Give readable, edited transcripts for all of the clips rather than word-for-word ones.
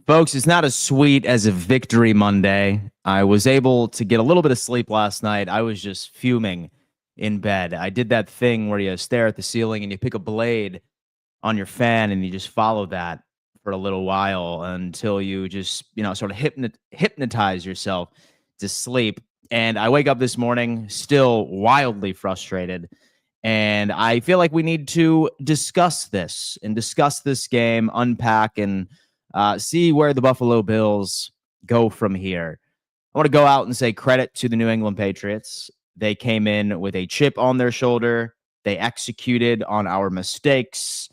Folks, it's not as sweet as a victory Monday. I was able to get a little bit of sleep last night. I was just fuming in bed. I did that thing where you stare at the ceiling and you pick a blade on your fan and you just follow that for a little while until you just, sort of hypnotize yourself to sleep. And I wake up this morning still wildly frustrated. And I feel like we need to discuss this game, unpack, and see where the Buffalo Bills go from here. I want to go out and say credit to the New England Patriots. They came in with a chip on their shoulder. They executed on our mistakes.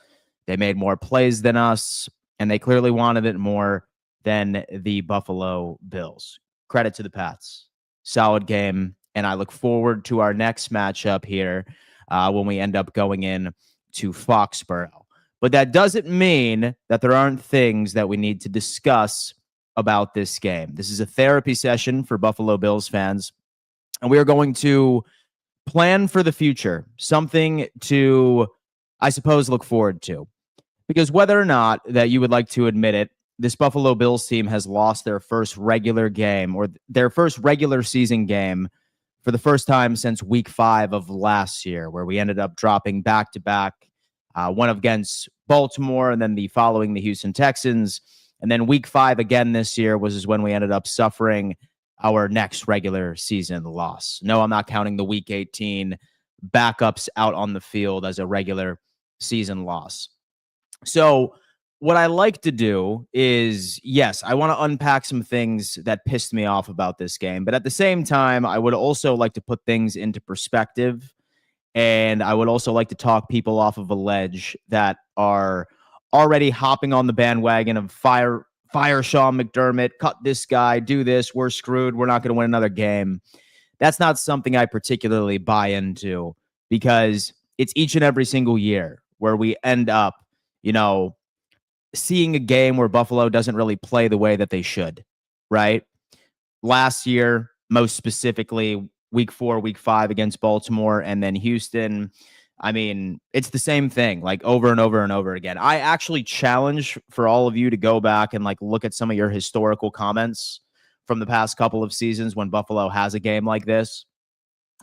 They made more plays than us, and they clearly wanted it more than the Buffalo Bills. Credit to the Pats. Solid game, and I look forward to our next matchup here when we end up going in to Foxborough. But that doesn't mean that there aren't things that we need to discuss about this game. This is a therapy session for Buffalo Bills fans, and we are going to plan for the future, something to, I suppose, look forward to. Because whether or not that you would like to admit it, this Buffalo Bills team has lost their first regular game or their first regular season game for the first time since week 5 of last year, where we ended up dropping back-to-back, one against Baltimore and then the following the Houston Texans. And then week 5 again this year was when we ended up suffering our next regular season loss. No, I'm not counting the week 18 backups out on the field as a regular season loss. So what I like to do is, yes, I want to unpack some things that pissed me off about this game. But at the same time, I would also like to put things into perspective. And I would also like to talk people off of a ledge that are already hopping on the bandwagon of fire Sean McDermott, cut this guy, do this, we're screwed, we're not going to win another game. That's not something I particularly buy into, because it's each and every single year where we end up, seeing a game where Buffalo doesn't really play the way that they should, right? Last year, most specifically, week 4, week 5 against Baltimore, and then Houston. I mean, it's the same thing, like over and over and over again. I actually challenge for all of you to go back and look at some of your historical comments from the past couple of seasons when Buffalo has a game like this,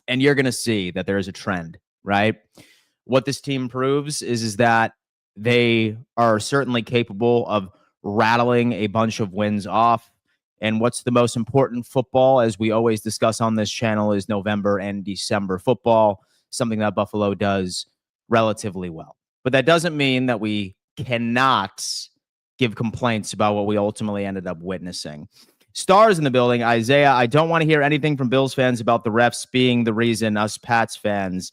and you're going to see that there is a trend, right? What this team proves is that they are certainly capable of rattling a bunch of wins off. And what's the most important football, as we always discuss on this channel, is November and December football, something that Buffalo does relatively well. But that doesn't mean that we cannot give complaints about what we ultimately ended up witnessing. Stars in the building. Isaiah, I don't want to hear anything from Bills fans about the refs being the reason us Pats fans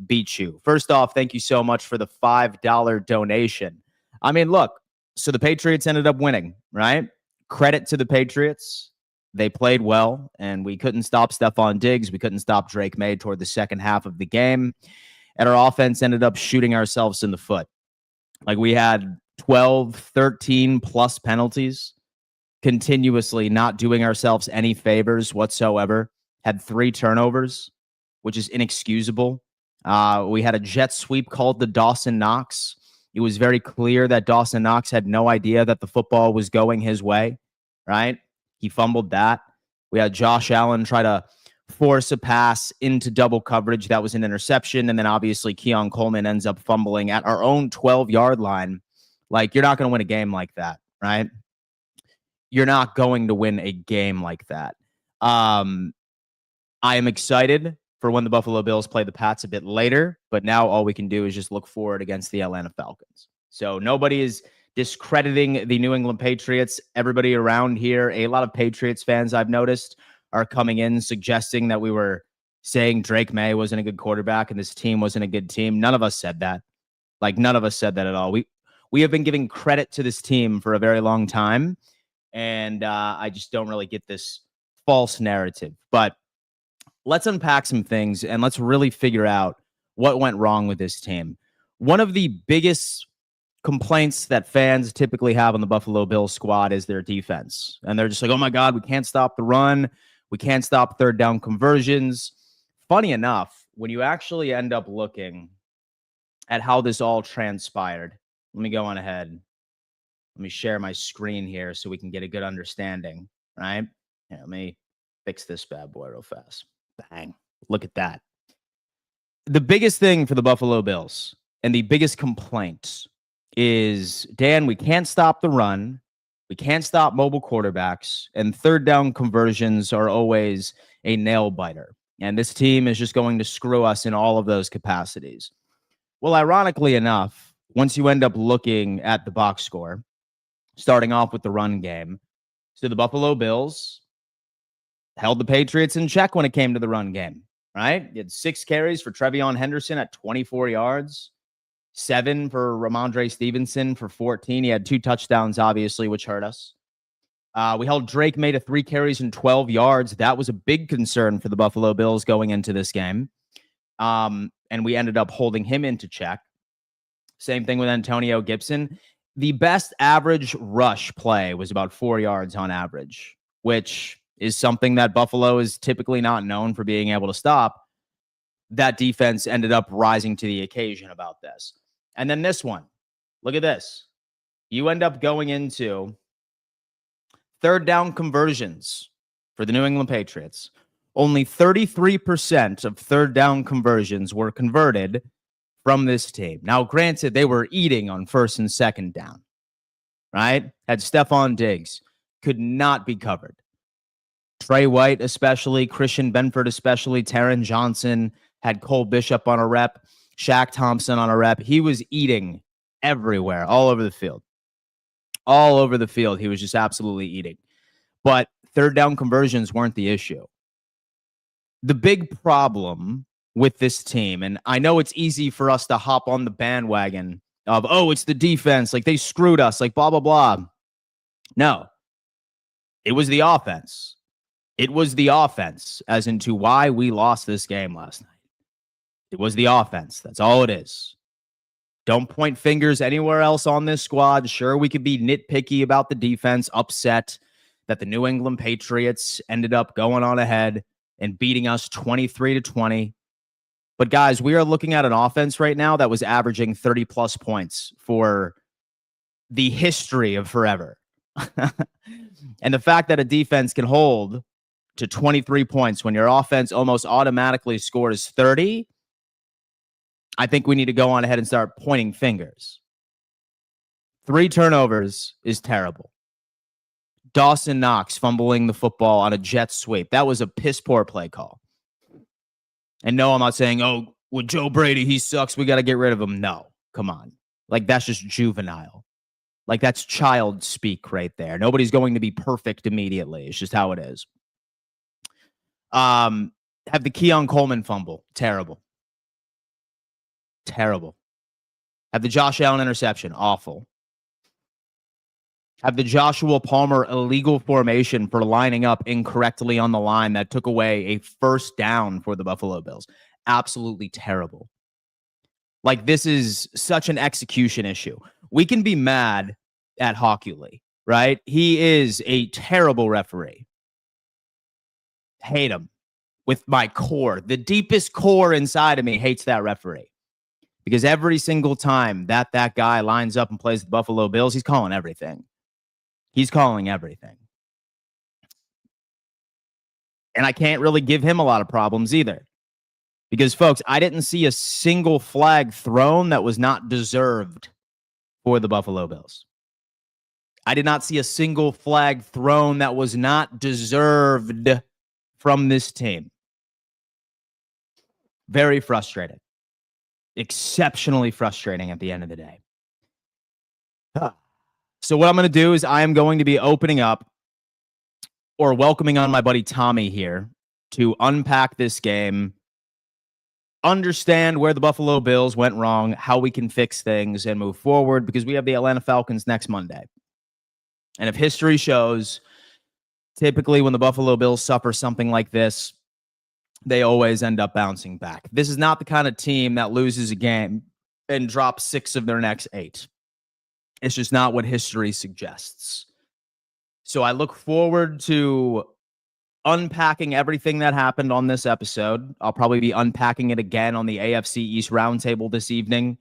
beat you. First off, thank you so much for the $5 donation. I mean, look, so the Patriots ended up winning, right? Credit to the Patriots. They played well, and we couldn't stop Stephon Diggs. We couldn't stop Drake May toward the second half of the game. And our offense ended up shooting ourselves in the foot. Like, we had 12, 13 plus penalties, continuously not doing ourselves any favors whatsoever. Had 3 turnovers, which is inexcusable. We had a jet sweep called to Dawson Knox. It was very clear that Dawson Knox had no idea that the football was going his way, right? He fumbled that. We had Josh Allen try to force a pass into double coverage. That was an interception. And then obviously Keon Coleman ends up fumbling at our own 12-yard line. Like, you're not going to win a game like that, right? You're not going to win a game like that. I am excited for when the Buffalo Bills play the Pats a bit later, but now all we can do is just look forward against the Atlanta Falcons. So nobody is discrediting the New England Patriots. Everybody around here, a lot of Patriots fans I've noticed, are coming in suggesting that we were saying Drake May wasn't a good quarterback and this team wasn't a good team. None of us said that. None of us said that at all. We have been giving credit to this team for a very long time, and I just don't really get this false narrative. But let's unpack some things and let's really figure out what went wrong with this team. One of the biggest complaints that fans typically have on the Buffalo Bills squad is their defense. And they're just like, oh my God, we can't stop the run. We can't stop third down conversions. Funny enough, when you actually end up looking at how this all transpired, let me go on ahead. Let me share my screen here so we can get a good understanding, right? Here, let me fix this bad boy real fast. Bang. Look at that. The biggest thing for the Buffalo Bills and the biggest complaint is, Dan, we can't stop the run. We can't stop mobile quarterbacks, and third down conversions are always a nail biter. And this team is just going to screw us in all of those capacities. Well, ironically enough, once you end up looking at the box score, starting off with the run game, so the Buffalo Bills held the Patriots in check when it came to the run game, right? You had 6 carries for Trevion Henderson at 24 yards. 7 for Ramondre Stevenson for 14. He had 2 touchdowns, obviously, which hurt us. We held Drake May to 3 carries and 12 yards. That was a big concern for the Buffalo Bills going into this game. And we ended up holding him into check. Same thing with Antonio Gibson. The best average rush play was about 4 yards on average, which is something that Buffalo is typically not known for being able to stop. That defense ended up rising to the occasion about this. And then this one, look at this. You end up going into third down conversions for the New England Patriots. Only 33% of third down conversions were converted from this team. Now, granted, they were eating on first and second down, right? Had Stephon Diggs, could not be covered. Trey White especially, Christian Benford especially, Taron Johnson, had Cole Bishop on a rep, Shaq Thompson on a rep. He was eating everywhere, all over the field. All over the field, he was just absolutely eating. But third down conversions weren't the issue. The big problem with this team, and I know it's easy for us to hop on the bandwagon of, oh, it's the defense, like they screwed us, like blah, blah, blah. No, it was the offense. It was the offense as into why we lost this game last night. It was the offense. That's all it is. Don't point fingers anywhere else on this squad. Sure, we could be nitpicky about the defense, upset that the New England Patriots ended up going on ahead and beating us 23-20. But guys, we are looking at an offense right now that was averaging 30-plus points for the history of forever. And the fact that a defense can hold to 23 points when your offense almost automatically scores 30, I think we need to go on ahead and start pointing fingers. 3 turnovers is terrible. Dawson Knox fumbling the football on a jet sweep. That was a piss poor play call. And no, I'm not saying, oh, with Joe Brady, he sucks, we got to get rid of him. No, come on. Like, that's just juvenile. Like, that's child speak right there. Nobody's going to be perfect immediately. It's just how it is. Have the Keon Coleman fumble. Terrible. Terrible. Have the Josh Allen interception. Awful. Have the Joshua Palmer illegal formation for lining up incorrectly on the line that took away a first down for the Buffalo Bills. Absolutely terrible. Like, this is such an execution issue. We can be mad at Hockley, right? He is a terrible referee. Hate him with my core. The deepest core inside of me hates that referee. Because every single time that guy lines up and plays the Buffalo Bills, he's calling everything. He's calling everything. And I can't really give him a lot of problems either. Because, folks, I didn't see a single flag thrown that was not deserved for the Buffalo Bills. I did not see a single flag thrown that was not deserved from this team. Very frustrating. Exceptionally frustrating at the end of the day. So what I'm going to do is I am going to be opening up or welcoming on my buddy Tommy here to unpack this game, understand where the Buffalo Bills went wrong, how we can fix things and move forward, because we have the Atlanta Falcons next Monday. And if history shows, typically when the Buffalo Bills suffer something like this, they always end up bouncing back. This is not the kind of team that loses a game and drops 6 of their next 8. It's just not what history suggests. So I look forward to unpacking everything that happened on this episode. I'll probably be unpacking it again on the AFC East Roundtable this evening.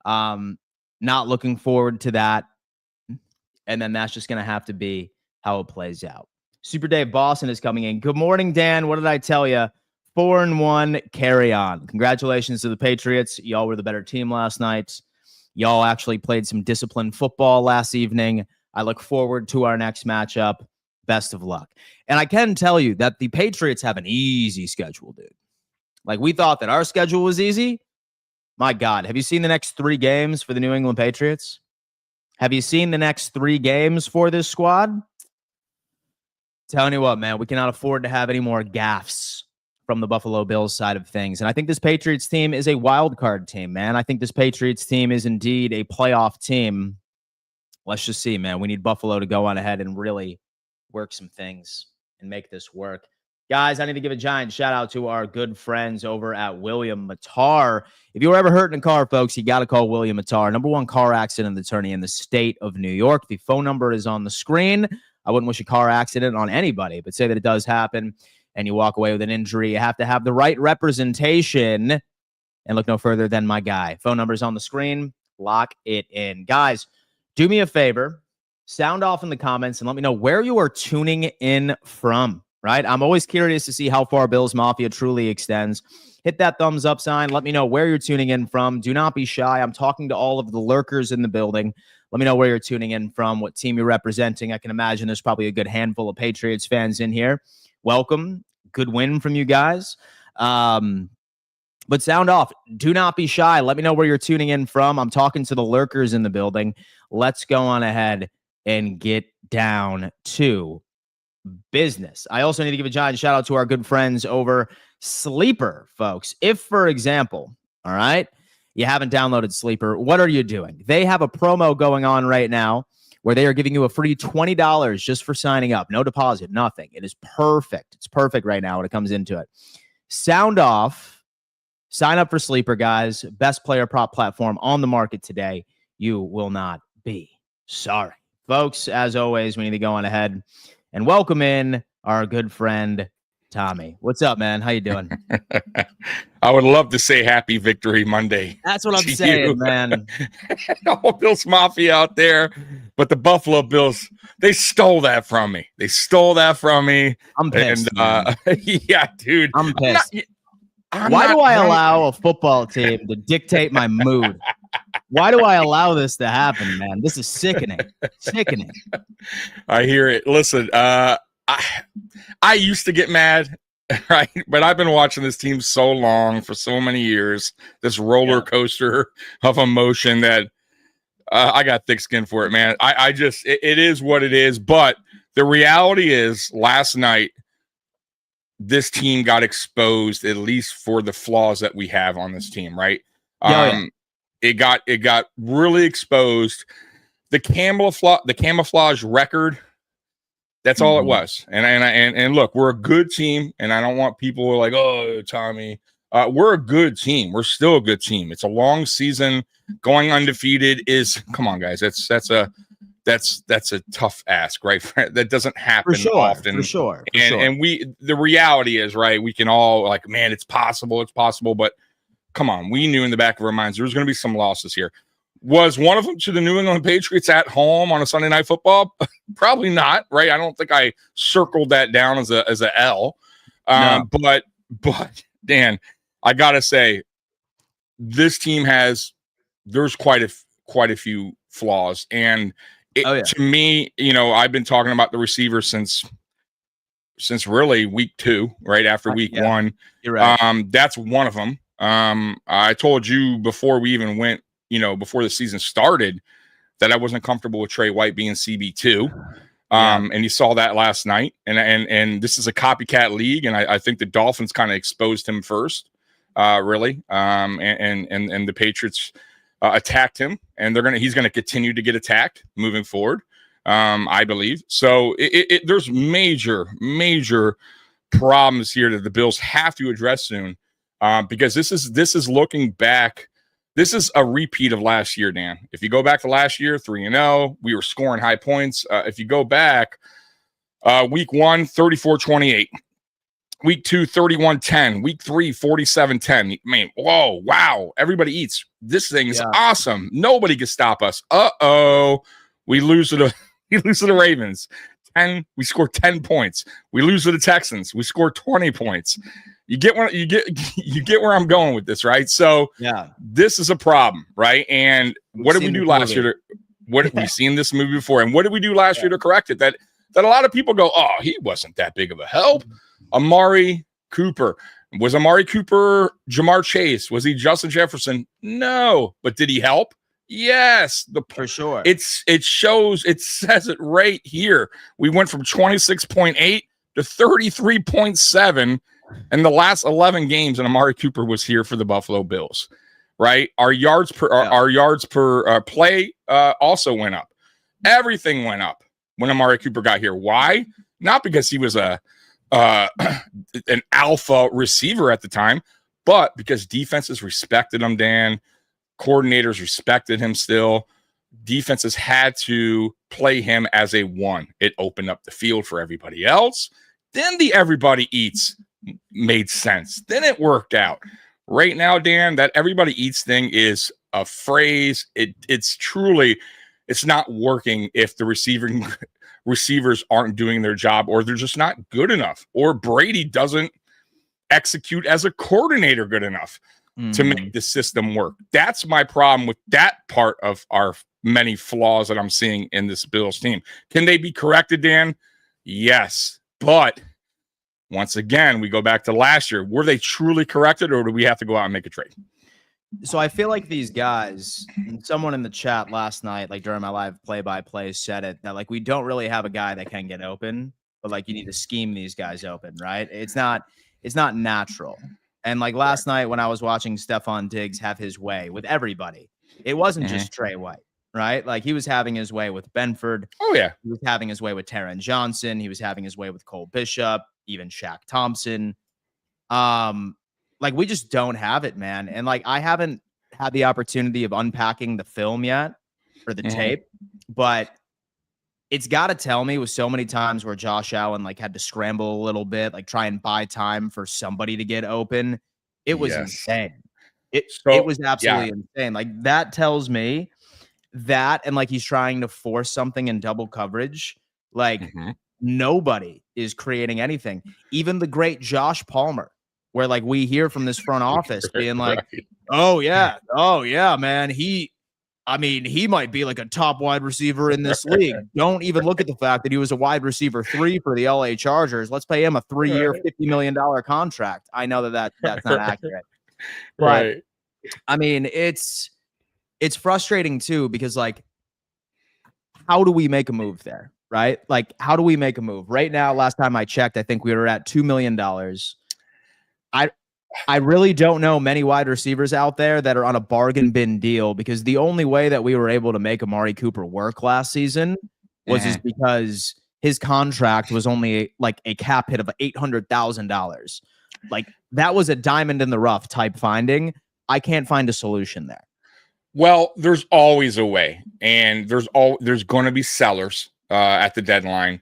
Not looking forward to that. And then that's just going to have to be how it plays out. Super Dave Boston is coming in. Good morning, Dan. What did I tell you? 4-1, carry on. Congratulations to the Patriots. Y'all were the better team last night. Y'all actually played some disciplined football last evening. I look forward to our next matchup. Best of luck. And I can tell you that the Patriots have an easy schedule, dude. Like, we thought that our schedule was easy. My God, have you seen the next 3 games for the New England Patriots? Have you seen the next 3 games for this squad? Telling you what, man, we cannot afford to have any more gaffes from the Buffalo Bills side of things. And I think this Patriots team is a wild card team, man. I think this Patriots team is indeed a playoff team. Let's just see, man. We need Buffalo to go on ahead and really work some things and make this work. Guys, I need to give a giant shout out to our good friends over at William Mattar. If you were ever hurt in a car, folks, you got to call William Mattar. #1 car accident attorney in the state of New York. The phone number is on the screen. I wouldn't wish a car accident on anybody, but say that it does happen and you walk away with an injury, you have to have the right representation. And look no further than my guy. Phone number is on the screen. Lock it in. Guys, do me a favor. Sound off in the comments and let me know where you are tuning in from. Right? I'm always curious to see how far Bills Mafia truly extends. Hit that thumbs up sign. Let me know where you're tuning in from. Do not be shy. I'm talking to all of the lurkers in the building. Let me know where you're tuning in from, what team you're representing. I can imagine there's probably a good handful of Patriots fans in here. Welcome. Good win from you guys. But sound off. Do not be shy. Let me know where you're tuning in from. I'm talking to the lurkers in the building. Let's go on ahead and get down to business. I also need to give a giant shout out to our good friends over Sleeper, folks. If, for example, all right, you haven't downloaded Sleeper, what are you doing? They have a promo going on right now where they are giving you a free $20 just for signing up. No deposit, nothing. It is perfect. It's perfect right now when it comes into it. Sound off. Sign up for Sleeper, guys. Best player prop platform on the market today. You will not be sorry. Folks, as always, we need to go on ahead and welcome in our good friend, Tommy. What's up, man? How you doing? I would love to say happy Victory Monday. That's what I'm saying, man. All Bills Mafia out there, but the Buffalo Bills, they stole that from me. I'm pissed. And yeah, dude. I'm pissed. Why do I allow a football team to dictate my mood? Why do I allow this to happen, man? This is sickening. Sickening. I hear it. Listen, I used to get mad, right? But I've been watching this team so long, for so many years, this roller coaster of emotion that I got thick skin for it, man. I just, it is what it is. But the reality is, last night, this team got exposed, at least for the flaws that we have on this team, right? It got really exposed. The camouflage record, that's all it was. And look, we're a good team, and I don't want people who are like, oh, Tommy. We're a good team. We're still a good team. It's a long season. Going undefeated is, come on, guys. That's a tough ask, right? That doesn't happen often. For sure. And the reality is, right, we can all like, man, it's possible, but come on, we knew in the back of our minds there was going to be some losses here. Was one of them to the New England Patriots at home on a Sunday Night Football? Probably not, right? I don't think I circled that down as a L. No. But Dan, I gotta say, this team there's quite a few flaws, and to me, I've been talking about the receivers since really week 2, right after week 1. You're right. That's one of them. I told you before we even went, before the season started, that I wasn't comfortable with Trey White being CB2. And you saw that last night. And this is a copycat league, and I think the Dolphins kind of exposed him first, really. And the Patriots attacked him, and he's gonna continue to get attacked moving forward. I believe so. There's major problems here that the Bills have to address soon. Because this is looking back. This is a repeat of last year, Dan. If you go back to last year, 3-0, we were scoring high points. If you go back, week 1, 34-28. Week 2, 31-10. Week 3, 47-10. Man, whoa, wow. Everybody eats. This thing is awesome. Nobody can stop us. We lose to We lose to the Ravens. We score 10 points. We lose to the Texans. We score 20 points. You get where I'm going with this, right? So yeah, this is a problem, right? And what did we do last year? We've seen this movie before, and what did we do last year to correct it? That a lot of people go, oh, he wasn't that big of a help. Amari Cooper. Was Amari Cooper Jamar Chase? Was he Justin Jefferson? No. But did he help? Yes. For sure. It says it right here. We went from 26.8 to 33.7 in the last 11 games, and Amari Cooper was here for the Buffalo Bills, right? Our yards per play also went up. Everything went up when Amari Cooper got here. Why? Not because he was an alpha receiver at the time, but because defenses respected him, Dan. Coordinators respected him still. Defenses had to play him as a one. It opened up the field for everybody else. Then the everybody eats made sense. Then it worked out. Right now, Dan, that everybody eats thing is a phrase. It's not working if the receivers aren't doing their job, or they're just not good enough, or Brady doesn't execute as a coordinator good enough to make the system work. That's my problem with that part of our many flaws that I'm seeing in this Bills team. Can they be corrected, Dan? Yes. But once again, we go back to last year. Were they truly corrected, or do we have to go out and make a trade? So I feel like these guys, someone in the chat last night, like during my live play-by-play, said it, that like we don't really have a guy that can get open, but like you need to scheme these guys open, right? It's not natural. And like last night when I was watching Stephon Diggs have his way with everybody, it wasn't just Trey White, right? Like he was having his way with Benford. Oh, yeah. He was having his way with Taron Johnson. He was having his way with Cole Bishop, even Shaq Thompson. Like we just don't have it, man. And like I haven't had the opportunity of unpacking the film yet or the tape, but it's got to tell me with so many times where Josh Allen like had to scramble a little bit, like try and buy time for somebody to get open. It was insane. It was absolutely insane. Like that tells me that, and like he's trying to force something in double coverage. Like nobody is creating anything. Even the great Josh Palmer, where like we hear from this front office being like, oh yeah, man. He might be like a top wide receiver in this league. Don't even look at the fact that he was a wide receiver 3 for the LA Chargers. Let's pay him a 3-year, $50 million contract. I know that's not accurate. But I mean, it's frustrating too, because like, how do we make a move there? Right? Like, how do we make a move? Right now, last time I checked, I think we were at $2 million. I really don't know many wide receivers out there that are on a bargain bin deal, because the only way that we were able to make Amari Cooper work last season was just because his contract was only like a cap hit of $800,000. Like that was a diamond in the rough type finding. I can't find a solution there. Well, there's always a way, and there's going to be sellers at the deadline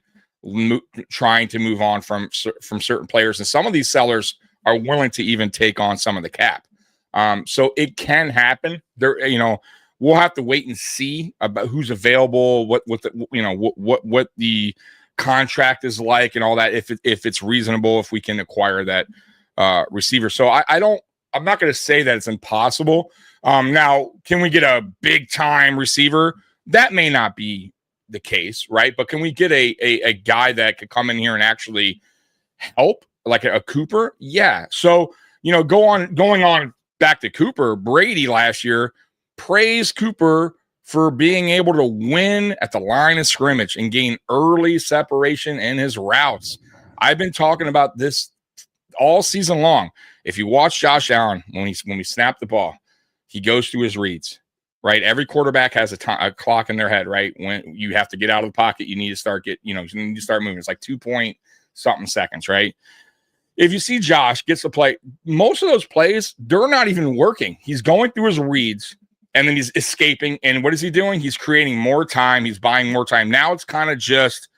trying to move on from certain players, and some of these sellers are willing to even take on some of the cap. So it can happen. We'll have to wait and see about who's available, what the contract is like and all that, if it's reasonable, if we can acquire that receiver. So I'm not going to say that it's impossible. Now, can we get a big time receiver? That may not be the case, right? But can we get a guy that could come in here and actually help? Like a Cooper? Yeah. So, going on back to Cooper, Brady last year praised Cooper for being able to win at the line of scrimmage and gain early separation in his routes. I've been talking about this all season long. If you watch Josh Allen, when we snap the ball, he goes through his reads, right? Every quarterback has a clock in their head, right? When you have to get out of the pocket, you need to start moving. It's like 2-point-something seconds, right? If you see Josh gets the play, most of those plays, they're not even working. He's going through his reads, and then he's escaping. And what is he doing? He's creating more time. He's buying more time. Now it's kind of just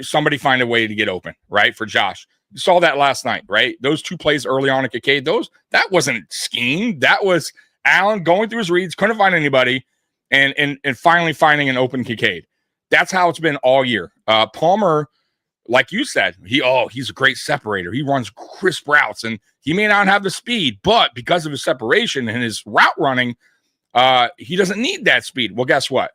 somebody find a way to get open, right, for Josh. You saw that last night, right? Those 2 plays early on at Kincaid, that wasn't schemed. That was Allen going through his reads, couldn't find anybody, and finally finding an open Kincaid. That's how it's been all year. Palmer, like you said, he's a great separator. He runs crisp routes, and he may not have the speed, but because of his separation and his route running, he doesn't need that speed. Well, guess what?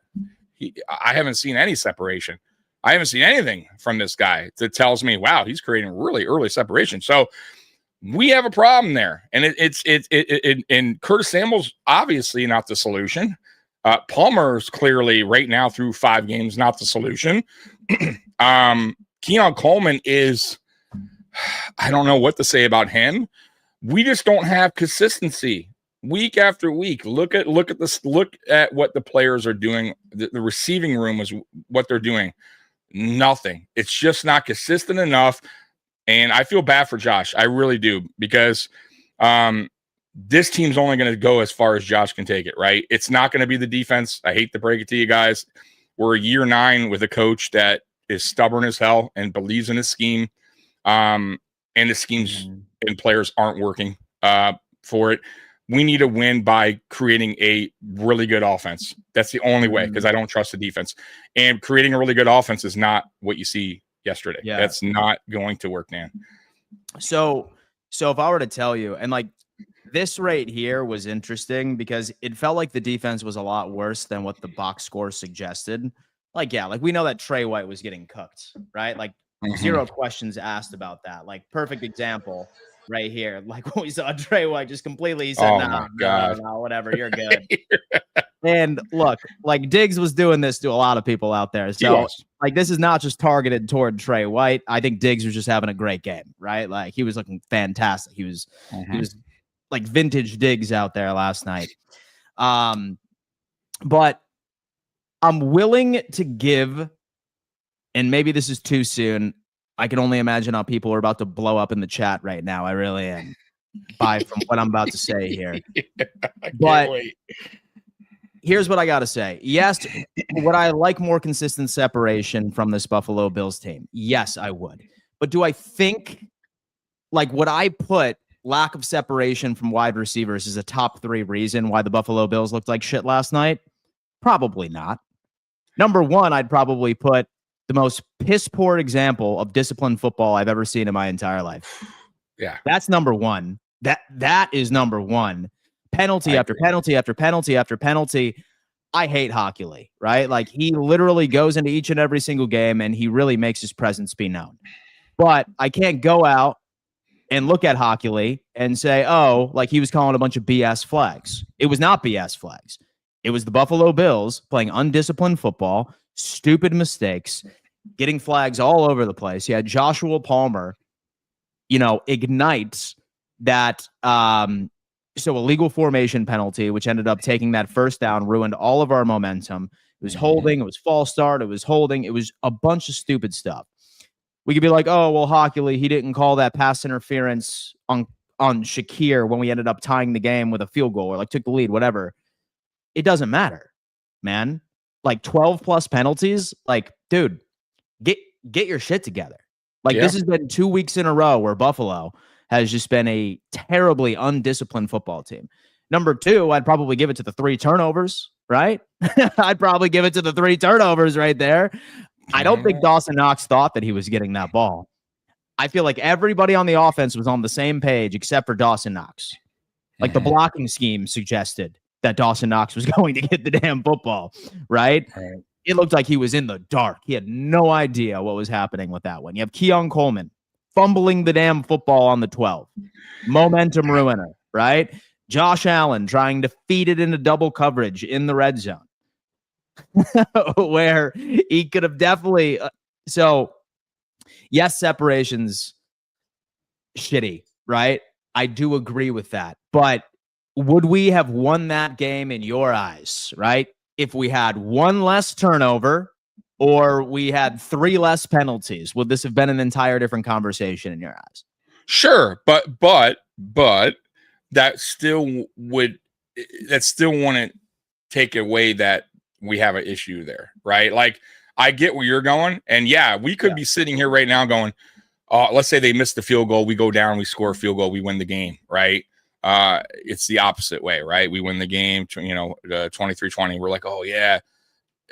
I haven't seen any separation. I haven't seen anything from this guy that tells me, wow, he's creating really early separation. So we have a problem there, and and Curtis Samuel's obviously not the solution. Palmer's clearly right now through 5 games not the solution. Keon Coleman is, I don't know what to say about him. We just don't have consistency week after week. Look at this. Look at what the players are doing. The receiving room is what they're doing. Nothing. It's just not consistent enough. And I feel bad for Josh. I really do, because this team's only going to go as far as Josh can take it, right? It's not going to be the defense. I hate to break it to you guys. We're year 9 with a coach that is stubborn as hell and believes in his scheme. And the schemes and players aren't working for it. We need to win by creating a really good offense. That's the only way, because I don't trust the defense. And creating a really good offense is not what you see yesterday. Yeah. That's not going to work, man. So if I were to tell you, and like this right here was interesting because it felt like the defense was a lot worse than what the box score suggested. Like, yeah, like we know that Trey White was getting cooked, right? Like zero questions asked about that. Like perfect example right here. Like when we saw Trey White just completely said, no, whatever, you're good. And look, like Diggs was doing this to a lot of people out there. So like this is not just targeted toward Trey White. I think Diggs was just having a great game, right? Like he was looking fantastic. He was like vintage Diggs out there last night. But I'm willing to give, and maybe this is too soon. I can only imagine how people are about to blow up in the chat right now. I really am. From what I'm about to say here. But here's what I got to say. Yes, would I like more consistent separation from this Buffalo Bills team? Yes, I would. But do I think, like, would I put lack of separation from wide receivers as a top 3 reason why the Buffalo Bills looked like shit last night? Probably not. Number 1, I'd probably put the most piss poor example of disciplined football I've ever seen in my entire life. Yeah. That's number 1. That is number 1. Penalty after penalty after penalty after penalty. I hate Hockley, right? Like he literally goes into each and every single game and he really makes his presence be known. But I can't go out and look at Hockley and say, oh, like he was calling a bunch of BS flags. It was not BS flags. It was the Buffalo Bills playing undisciplined football, stupid mistakes, getting flags all over the place. You had Joshua Palmer, ignites that illegal formation penalty, which ended up taking that first down, ruined all of our momentum. It was holding, it was false start, it was holding, it was a bunch of stupid stuff. We could be like, oh, well, Hockley, he didn't call that pass interference on Shakir when we ended up tying the game with a field goal or like took the lead, whatever. It doesn't matter, man. Like 12 plus penalties, like, dude, get your shit together. Like this has been 2 weeks in a row where Buffalo has just been a terribly undisciplined football team. Number 2, I'd probably give it to the 3 turnovers, right? I'd probably give it to the 3 turnovers right there. I don't think Dawson Knox thought that he was getting that ball. I feel like everybody on the offense was on the same page except for Dawson Knox. Like the blocking scheme suggested that Dawson Knox was going to get the damn football, right? It looked like he was in the dark. He had no idea what was happening with that one. You have Keon Coleman fumbling the damn football on the 12. Momentum ruiner, right? Josh Allen trying to feed it into double coverage in the red zone where he could have definitely. Yes, separation's shitty, right? I do agree with that. But would we have won that game in your eyes, right? If we had 1 less turnover or we had 3 less penalties, would this have been an entire different conversation in your eyes? Sure, but that still wouldn't take away that we have an issue there, right? Like I get where you're going, and yeah, we could be sitting here right now going, let's say they missed the field goal, we go down, we score a field goal, we win the game, right? It's the opposite way, right? We win the game, 23-20. We're like, oh yeah,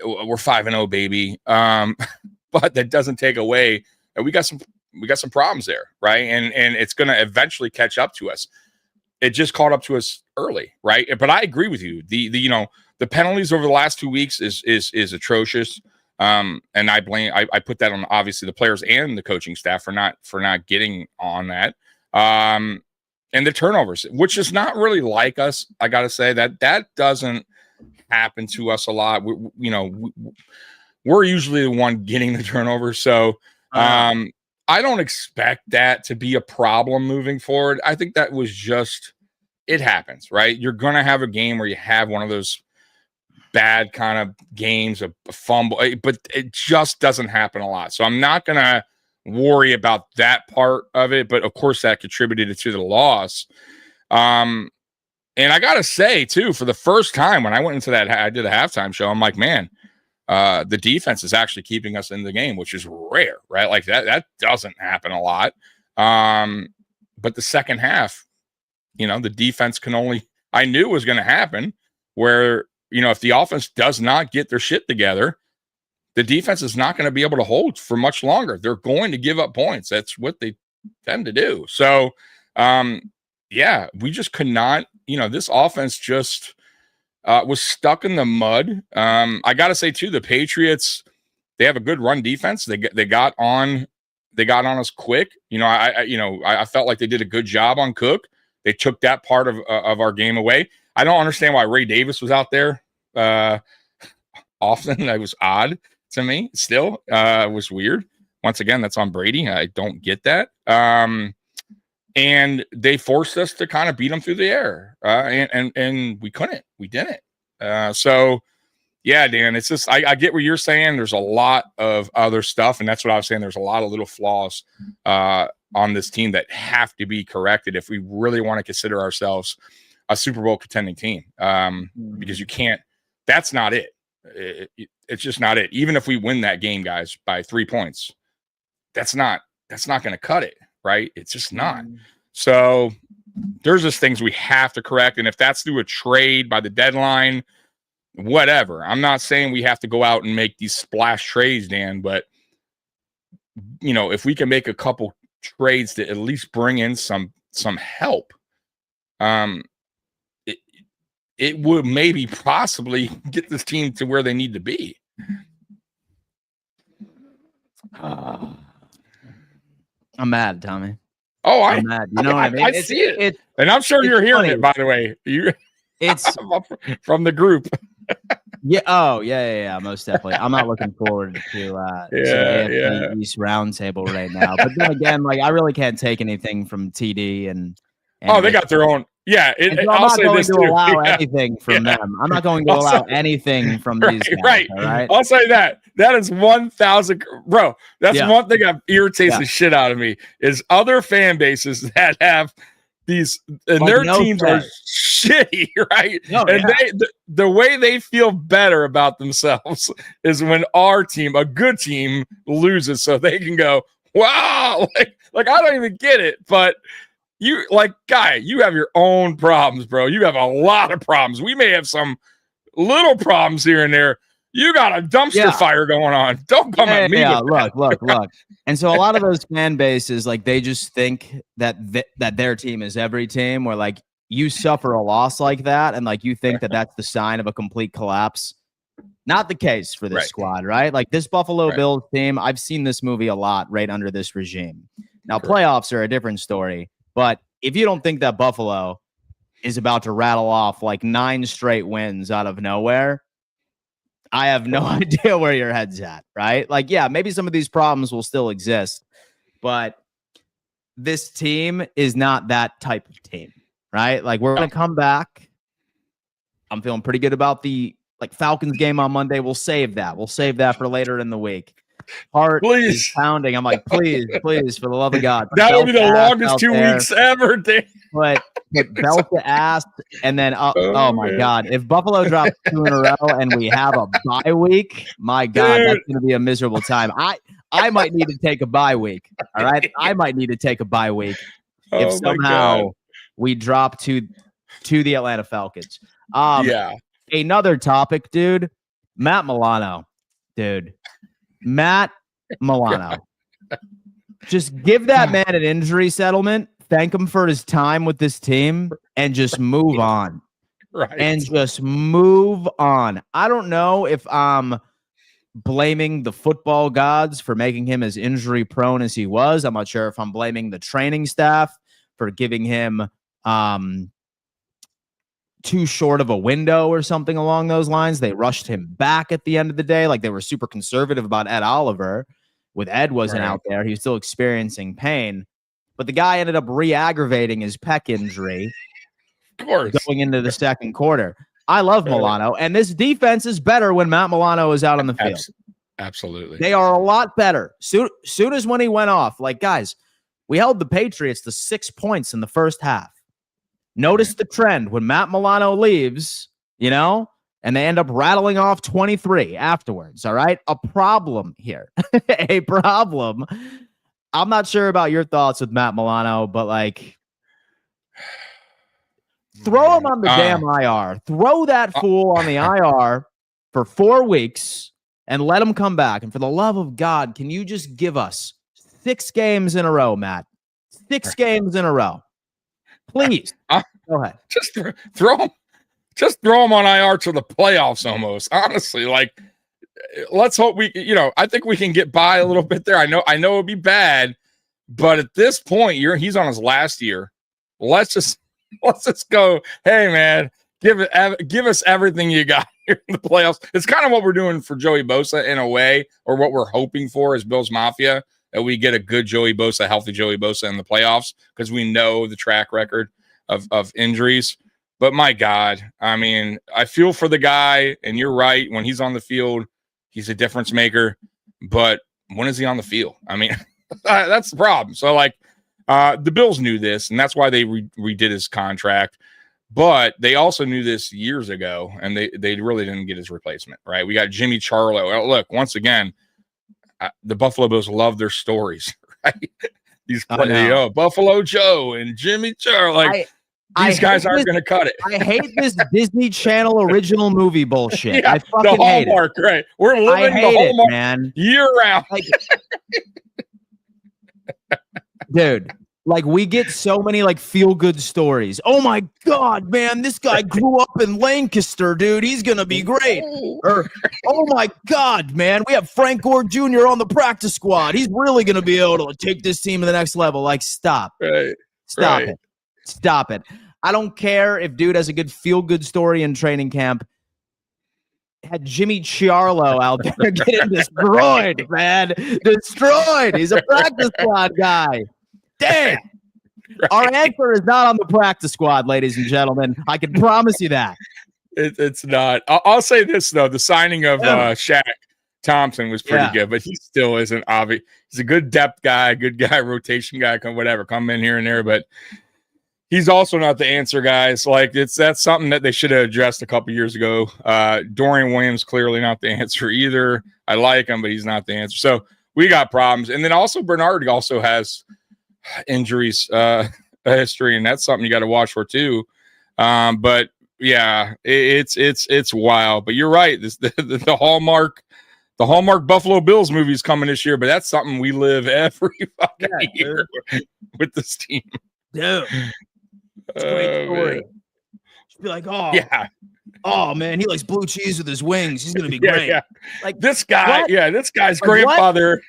we're 5-0, baby. But that doesn't take away that we got some problems there, right? And it's going to eventually catch up to us. It just caught up to us early, right? But I agree with you. The penalties over the last 2 weeks is atrocious. And I put that on obviously the players and the coaching staff for not getting on that. And the turnovers, which is not really like us. I got to say that doesn't happen to us a lot. We're usually the one getting the turnover. So I don't expect that to be a problem moving forward. I think that was just, it happens, right? You're going to have a game where you have one of those bad kind of games, a fumble, but it just doesn't happen a lot. So I'm not going to worry about that part of it. But of course that contributed to the loss. And I got to say too, for the first time when I went into that, I did a halftime show. I'm like, man, the defense is actually keeping us in the game, which is rare, right? Like that doesn't happen a lot. But the second half, the defense I knew was going to happen where, if the offense does not get their shit together, the defense is not going to be able to hold for much longer. They're going to give up points. That's what they tend to do. So, we just could not, this offense just was stuck in the mud. I got to say too, the Patriots, they have a good run defense. They got on us quick. I felt like they did a good job on Cook. They took that part of our game away. I don't understand why Ray Davis was out there often. That was odd to me. Still, it was weird. Once again, that's on Brady. I don't get that. And they forced us to kind of beat them through the air, and we couldn't. We didn't. So, yeah, Dan, it's just I get what you're saying. There's a lot of other stuff, and that's what I was saying. There's a lot of little flaws on this team that have to be corrected if we really want to consider ourselves a Super Bowl contending team. Because you can't. That's not it. It's just not it. Even if we win that game, guys, by 3 points, that's not going to cut it. Right? It's just not. So there's just things we have to correct. And if that's through a trade by the deadline, whatever. I'm not saying we have to go out and make these splash trades, Dan, but if we can make a couple trades to at least bring in some help, it would maybe possibly get this team to where they need to be. I'm mad, Tommy. Oh, I'm mad. You know what I mean? I see it. And I'm sure you're hearing it, by the way. It's from the group. Yeah. Oh, yeah. Most definitely. I'm not looking forward to AFC East Roundtable right now. But then again, I really can't take anything from TD and they got their own. Yeah, I'm not going to allow anything from them. I'm not going to allow anything from these guys. Right. All right. I'll say that. That is 1,000, bro. That's one thing that irritates the shit out of me is other fan bases that have these and their teams are shitty, right? The way they feel better about themselves is when our team, a good team, loses, so they can go, wow, like I don't even get it, but. You Guy, you have your own problems, bro. You have a lot of problems. We may have some little problems here and there. You got a dumpster fire going on. Don't come at me. Yeah, look. And so a lot of those fan bases, they just think that their team is every team, where you suffer a loss like that, and you think that that's the sign of a complete collapse. Not the case for this squad, right? This Buffalo Bills team, I've seen this movie a lot right under this regime. Now, playoffs are a different story. But if you don't think that Buffalo is about to rattle off 9 straight wins out of nowhere, I have no idea where your head's at, right? Maybe some of these problems will still exist, but this team is not that type of team, right? We're going to come back. I'm feeling pretty good about the Falcons game on Monday. We'll save that. We'll save that for later in the week. Heart is pounding. I'm please, for the love of God. That would be the longest 2 weeks ever, Dave. But belt to ass, and then oh my God, if Buffalo drops 2 in a row and we have a bye week, my God, that's going to be a miserable time. I might need to take a bye week. All right, I might need to take a bye week if somehow we drop to the Atlanta Falcons. Another topic, dude. Matt Milano, dude. Matt Milano. Just give that man an injury settlement, thank him for his time with this team, and just move on. Right. And just move on. I don't know if I'm blaming the football gods for making him as injury prone as he was. I'm not sure if I'm blaming the training staff for giving him too short of a window or something along those lines. They rushed him back at the end of the day. Like, they were super conservative about Ed Oliver. With Ed wasn't out there, he was still experiencing pain. But the guy ended up re-aggravating his pec injury going into the second quarter. I love Milano, and this defense is better when Matt Milano is out on the field. Absolutely. They are a lot better. Soon as when he went off, like, guys, we held the Patriots to 6 points in the first half. Notice the trend when Matt Milano leaves, and they end up rattling off 23 afterwards. All right. A problem here. A problem. I'm not sure about your thoughts with Matt Milano, but like, throw him on the damn IR. Throw that fool on the IR for 4 weeks and let him come back. And for the love of God, can you just give us 6 games in a row, Matt? 6 games in a row. Please. Go ahead. Just throw him on IR to the playoffs almost. Honestly, like, let's hope I think we can get by a little bit there. I know it'd be bad, but at this point, he's on his last year. Let's just go. Hey, man, give us everything you got here in the playoffs. It's kind of what we're doing for Joey Bosa in a way, or what we're hoping for as Bills Mafia, that we get a good Joey Bosa, healthy Joey Bosa in the playoffs, because we know the track record of injuries. But my God, I mean, I feel for the guy, and you're right. When he's on the field, he's a difference maker. But when is he on the field? I mean, that's the problem. So, like, the Bills knew this, and that's why they redid his contract. But they also knew this years ago, and they really didn't get his replacement, right? We got Jimmy Charlo. Look, once again, the Buffalo Bills love their stories, right? These Buffalo Joe and Jimmy Charlo, like, these guys aren't going to cut it. I hate this Disney Channel original movie bullshit. Yeah, I fucking the Hallmark, hate it. Right? We're living the Hallmark, man, year round. Like, dude, like, we get so many like feel good stories. Oh my God, man, this guy grew up in Lancaster, dude. He's gonna be great. Or, oh my God, man, we have Frank Gore Jr. on the practice squad. He's really gonna be able to take this team to the next level. Like, stop. Right. Stop it. Stop it. I don't care if dude has a good feel-good story in training camp. Had Jimmy Charlo out there getting destroyed, man. Destroyed. He's a practice squad guy. Damn. Right. Our answer is not on the practice squad, ladies and gentlemen. I can promise you that. It's not. I'll say this, though. The signing of Shaq Thompson was pretty good, but he still isn't obvious. He's a good depth guy, rotation guy, come in here and there, but he's also not the answer, guys. Like, that's something that they should have addressed a couple years ago. Dorian Williams, clearly not the answer either. I like him, but he's not the answer. So we got problems. And then also Bernard also has injuries, history, and that's something you got to watch for too. But yeah, it's wild. But you're right. The Hallmark Buffalo Bills movie is coming this year, but that's something we live every fucking year with this team. Dude. It's a great story. Just be like, oh man, he likes blue cheese with his wings. He's gonna be great. Yeah. Like, this guy, what? This guy's grandfather,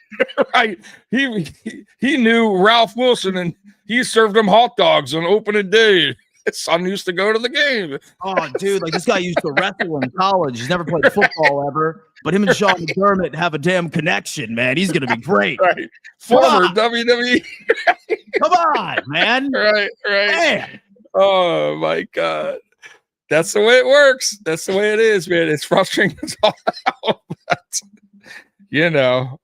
right? He knew Ralph Wilson, and he served him hot dogs on opening day. His son used to go to the game. Oh, dude, like, this guy used to wrestle in college. He's never played football ever, but him and Sean McDermott have a damn connection, man. He's gonna be great. Right. Former WWE. Come on, man. Right. Man. Oh my God. That's the way it works. That's the way it is, man. It's frustrating as all out, but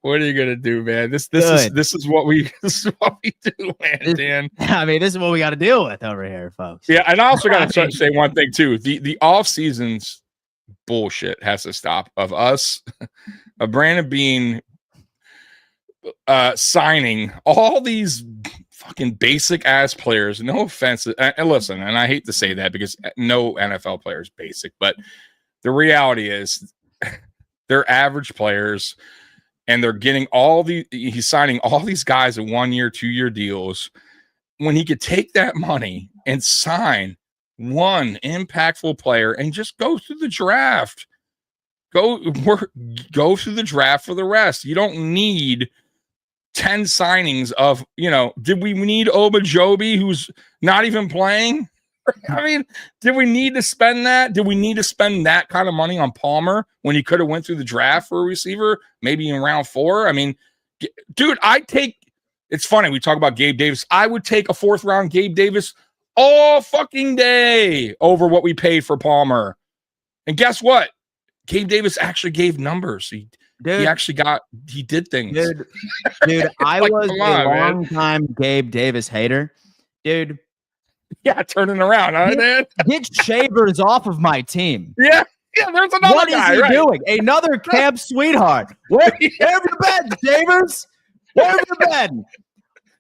what are you gonna do, man? This is what we do, man. Dan. I mean, this is what we got to deal with over here, folks. Yeah, and I also got to say one thing too. The off season's bullshit has to stop. Of us, of Brandon Beane signing all these fucking basic ass players. No offense, and listen, and I hate to say that because no NFL player is basic, but the reality is They're average players, and they're getting he's signing all these guys in 1 year, 2 year deals when he could take that money and sign one impactful player and just go through the draft. Go through the draft for the rest. You don't need 10 signings of, did we need Obajobi, who's not even playing? I mean, did we need to spend that? Did we need to spend that kind of money on Palmer when he could have went through the draft for a receiver, maybe in round 4? I mean, dude, it's funny. We talk about Gabe Davis. I would take a 4th round Gabe Davis all fucking day over what we paid for Palmer. And guess what? Gabe Davis actually gave numbers. He did things. Dude, I was a long time Gabe Davis hater. Dude. Yeah, turning around, huh, man? Get Shavers off of my team. Yeah, there's another what guy. What is he doing? Another camp sweetheart. Where have you been, Shavers? Where have you been?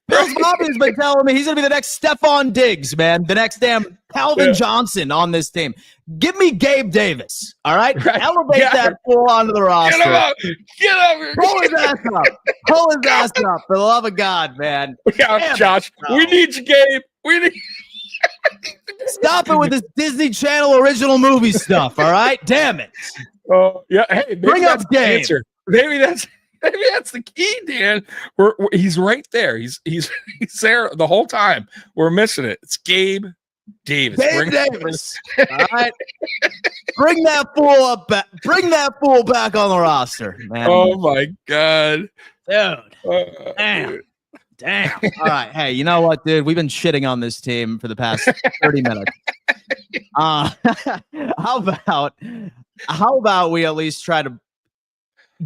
Bill's Bobby's been telling me he's going to be the next Stephon Diggs, man. The next damn Calvin Johnson on this team. Give me Gabe Davis, all right? Elevate that fool onto the roster. Get him up. Get up. Pull his ass up. Pull his ass up, for the love of God, man. Yeah, Josh, we need you, Gabe. We need Stop it with this Disney Channel original movie stuff, all right? Damn it. Oh, yeah. Hey, bring up Gabe. Maybe that's the key, Dan. He's right there. He's there the whole time. We're missing it. It's Gabe Davis. Gabe Davis. All right. Bring that fool up back. Bring that fool back on the roster, man. Oh my God. Dude. Damn. All right. Hey, you know what, dude? We've been shitting on this team for the past 30 minutes. How about we at least try to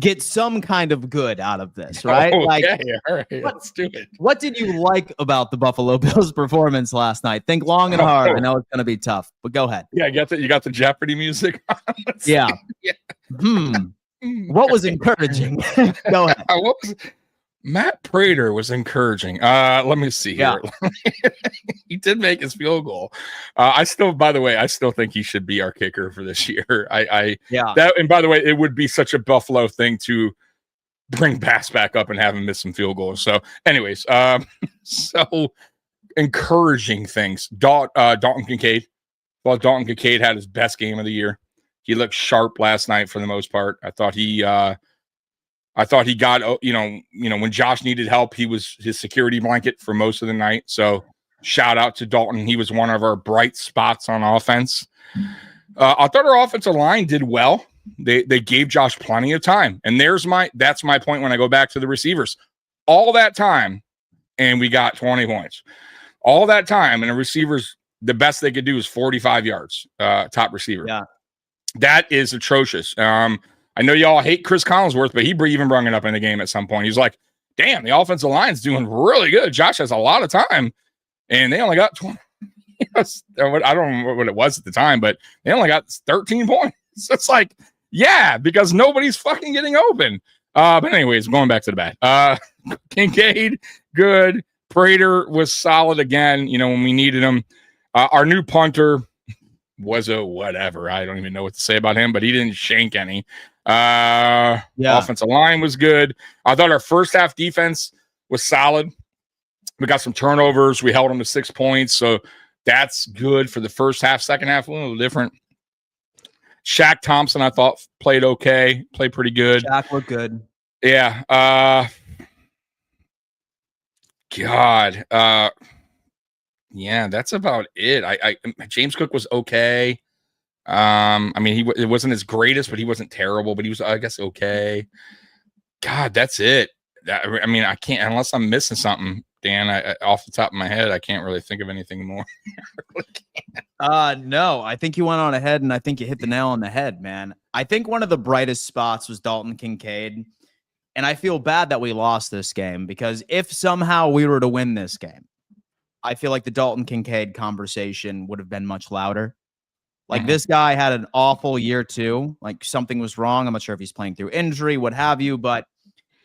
get some kind of good out of this, right? All right, let's do it. What did you like about the Buffalo Bills' performance last night? Think long and hard. I know it's going to be tough, but go ahead. Yeah, you got the Jeopardy music. Yeah. What was encouraging? Go ahead. Matt Prater was encouraging. Let me see here. Yeah. He did make his field goal. I still think he should be our kicker for this year. And by the way, it would be such a Buffalo thing to bring Bass back up and have him miss some field goals. So, anyways, so encouraging things. Dalton Kincaid. Well, Dalton Kincaid had his best game of the year. He looked sharp last night for the most part. I thought he got, when Josh needed help, he was his security blanket for most of the night. So shout out to Dalton. He was one of our bright spots on offense. I thought our offensive line did well. They gave Josh plenty of time. And that's my point when I go back to the receivers. All that time, and we got 20 points. All that time, and the receivers, the best they could do is 45 yards, top receiver. Yeah. That is atrocious. I know y'all hate Chris Collinsworth, but he even brought it up in the game at some point. He's like, damn, the offensive line's doing really good. Josh has a lot of time, and they only got 20. I don't know what it was at the time, but they only got 13 points. It's like, yeah, because nobody's fucking getting open. But anyways, going back to the bat. Kincaid, good. Prater was solid again, when we needed him. Our new punter was a whatever. I don't even know what to say about him, but he didn't shank any. Offensive line was good. I thought our first half defense was solid. We got some turnovers. We held them to 6 points, so that's good for the first half. Second half a little different. Shaq Thompson, I thought, played okay. Played pretty good. Shaq looked good. Yeah. Yeah, that's about it. James Cook was okay. It wasn't his greatest, but he wasn't terrible, but he was, I guess, okay. God, that's it. I can't, unless I'm missing something, Dan, off the top of my head, I can't really think of anything more. No, I think you went on ahead and I think you hit the nail on the head, man. I think one of the brightest spots was Dalton Kincaid. And I feel bad that we lost this game because if somehow we were to win this game, I feel like the Dalton Kincaid conversation would have been much louder. Like this guy had an awful year too. Like something was wrong. I'm not sure if he's playing through injury, what have you, but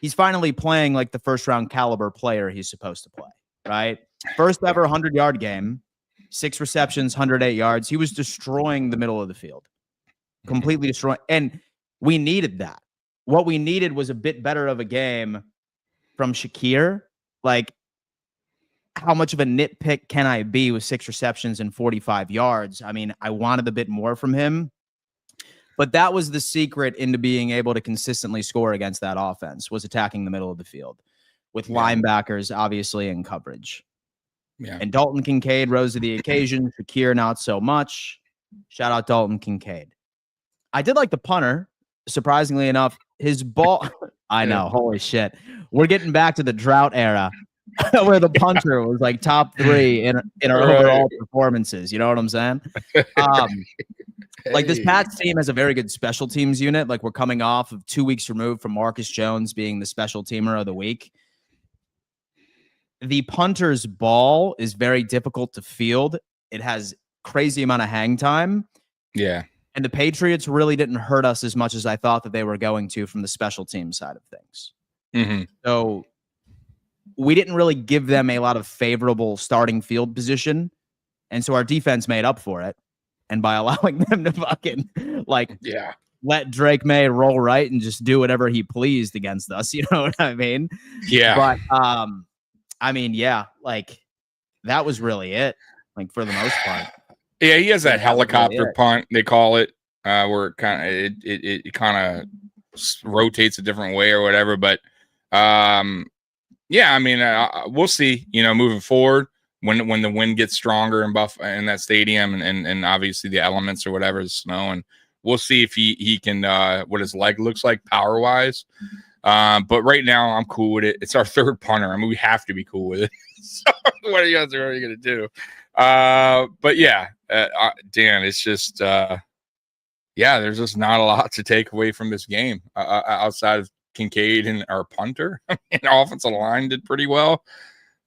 he's finally playing like the first round caliber player he's supposed to play, right? First ever 100-yard game, 6 receptions, 108 yards. He was destroying the middle of the field, completely destroying. And we needed that. what we needed was a bit better of a game from Shakir. Like, how much of a nitpick can I be with 6 receptions and 45 yards? I mean, I wanted a bit more from him, but that was the secret into being able to consistently score against that offense, was attacking the middle of the field with linebackers, obviously, in coverage. Yeah. And Dalton Kincaid rose to the occasion. Shakir, not so much. Shout out Dalton Kincaid. I did like the punter, surprisingly enough. His ball, I know, holy shit. We're getting back to the drought era where the punter was like top 3 in our overall performances. You know what I'm saying? Like, this Pats team has a very good special teams unit. Like, we're coming off of 2 weeks removed from Marcus Jones being the special teamer of the week. The punter's ball is very difficult to field. It has crazy amount of hang time. Yeah. And the Patriots really didn't hurt us as much as I thought that they were going to from the special team side of things. Mm-hmm. So we didn't really give them a lot of favorable starting field position. And so our defense made up for it. And by allowing them to fucking let Drake May roll right and just do whatever he pleased against us. You know what I mean? Yeah. But I mean, yeah, like, that was really it. Like, for the most part. Yeah, he has that helicopter punt, they call it, where it kind of rotates a different way or whatever. But yeah, I mean, we'll see. You know, moving forward, when the wind gets stronger in that stadium, and obviously the elements or whatever, the snow, and we'll see if he can what his leg looks like power wise. But right now, I'm cool with it. It's our 3rd punter. I mean, we have to be cool with it. So what are you going to do? But yeah, Dan, it's just, there's just not a lot to take away from this game outside of Kincaid and our punter. And our offensive line did pretty well.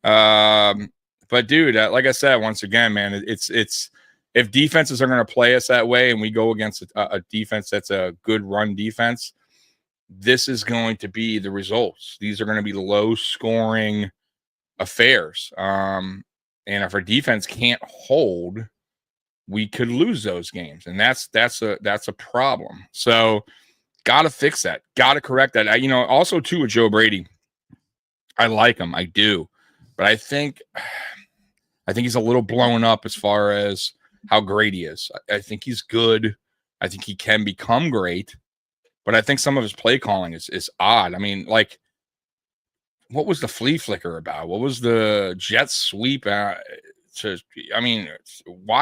But dude, like I said, once again, man, it's if defenses are going to play us that way and we go against a defense that's a good run defense, this is going to be the results. These are going to be low scoring affairs. And if our defense can't hold, we could lose those games. And that's a problem. So got to fix that. Got to correct that. Also too with Joe Brady, I like him. I do. But I think he's a little blown up as far as how great he is. I think he's good. I think he can become great. But I think some of his play calling is odd. I mean, like, what was the flea flicker about? What was the jet sweep? Why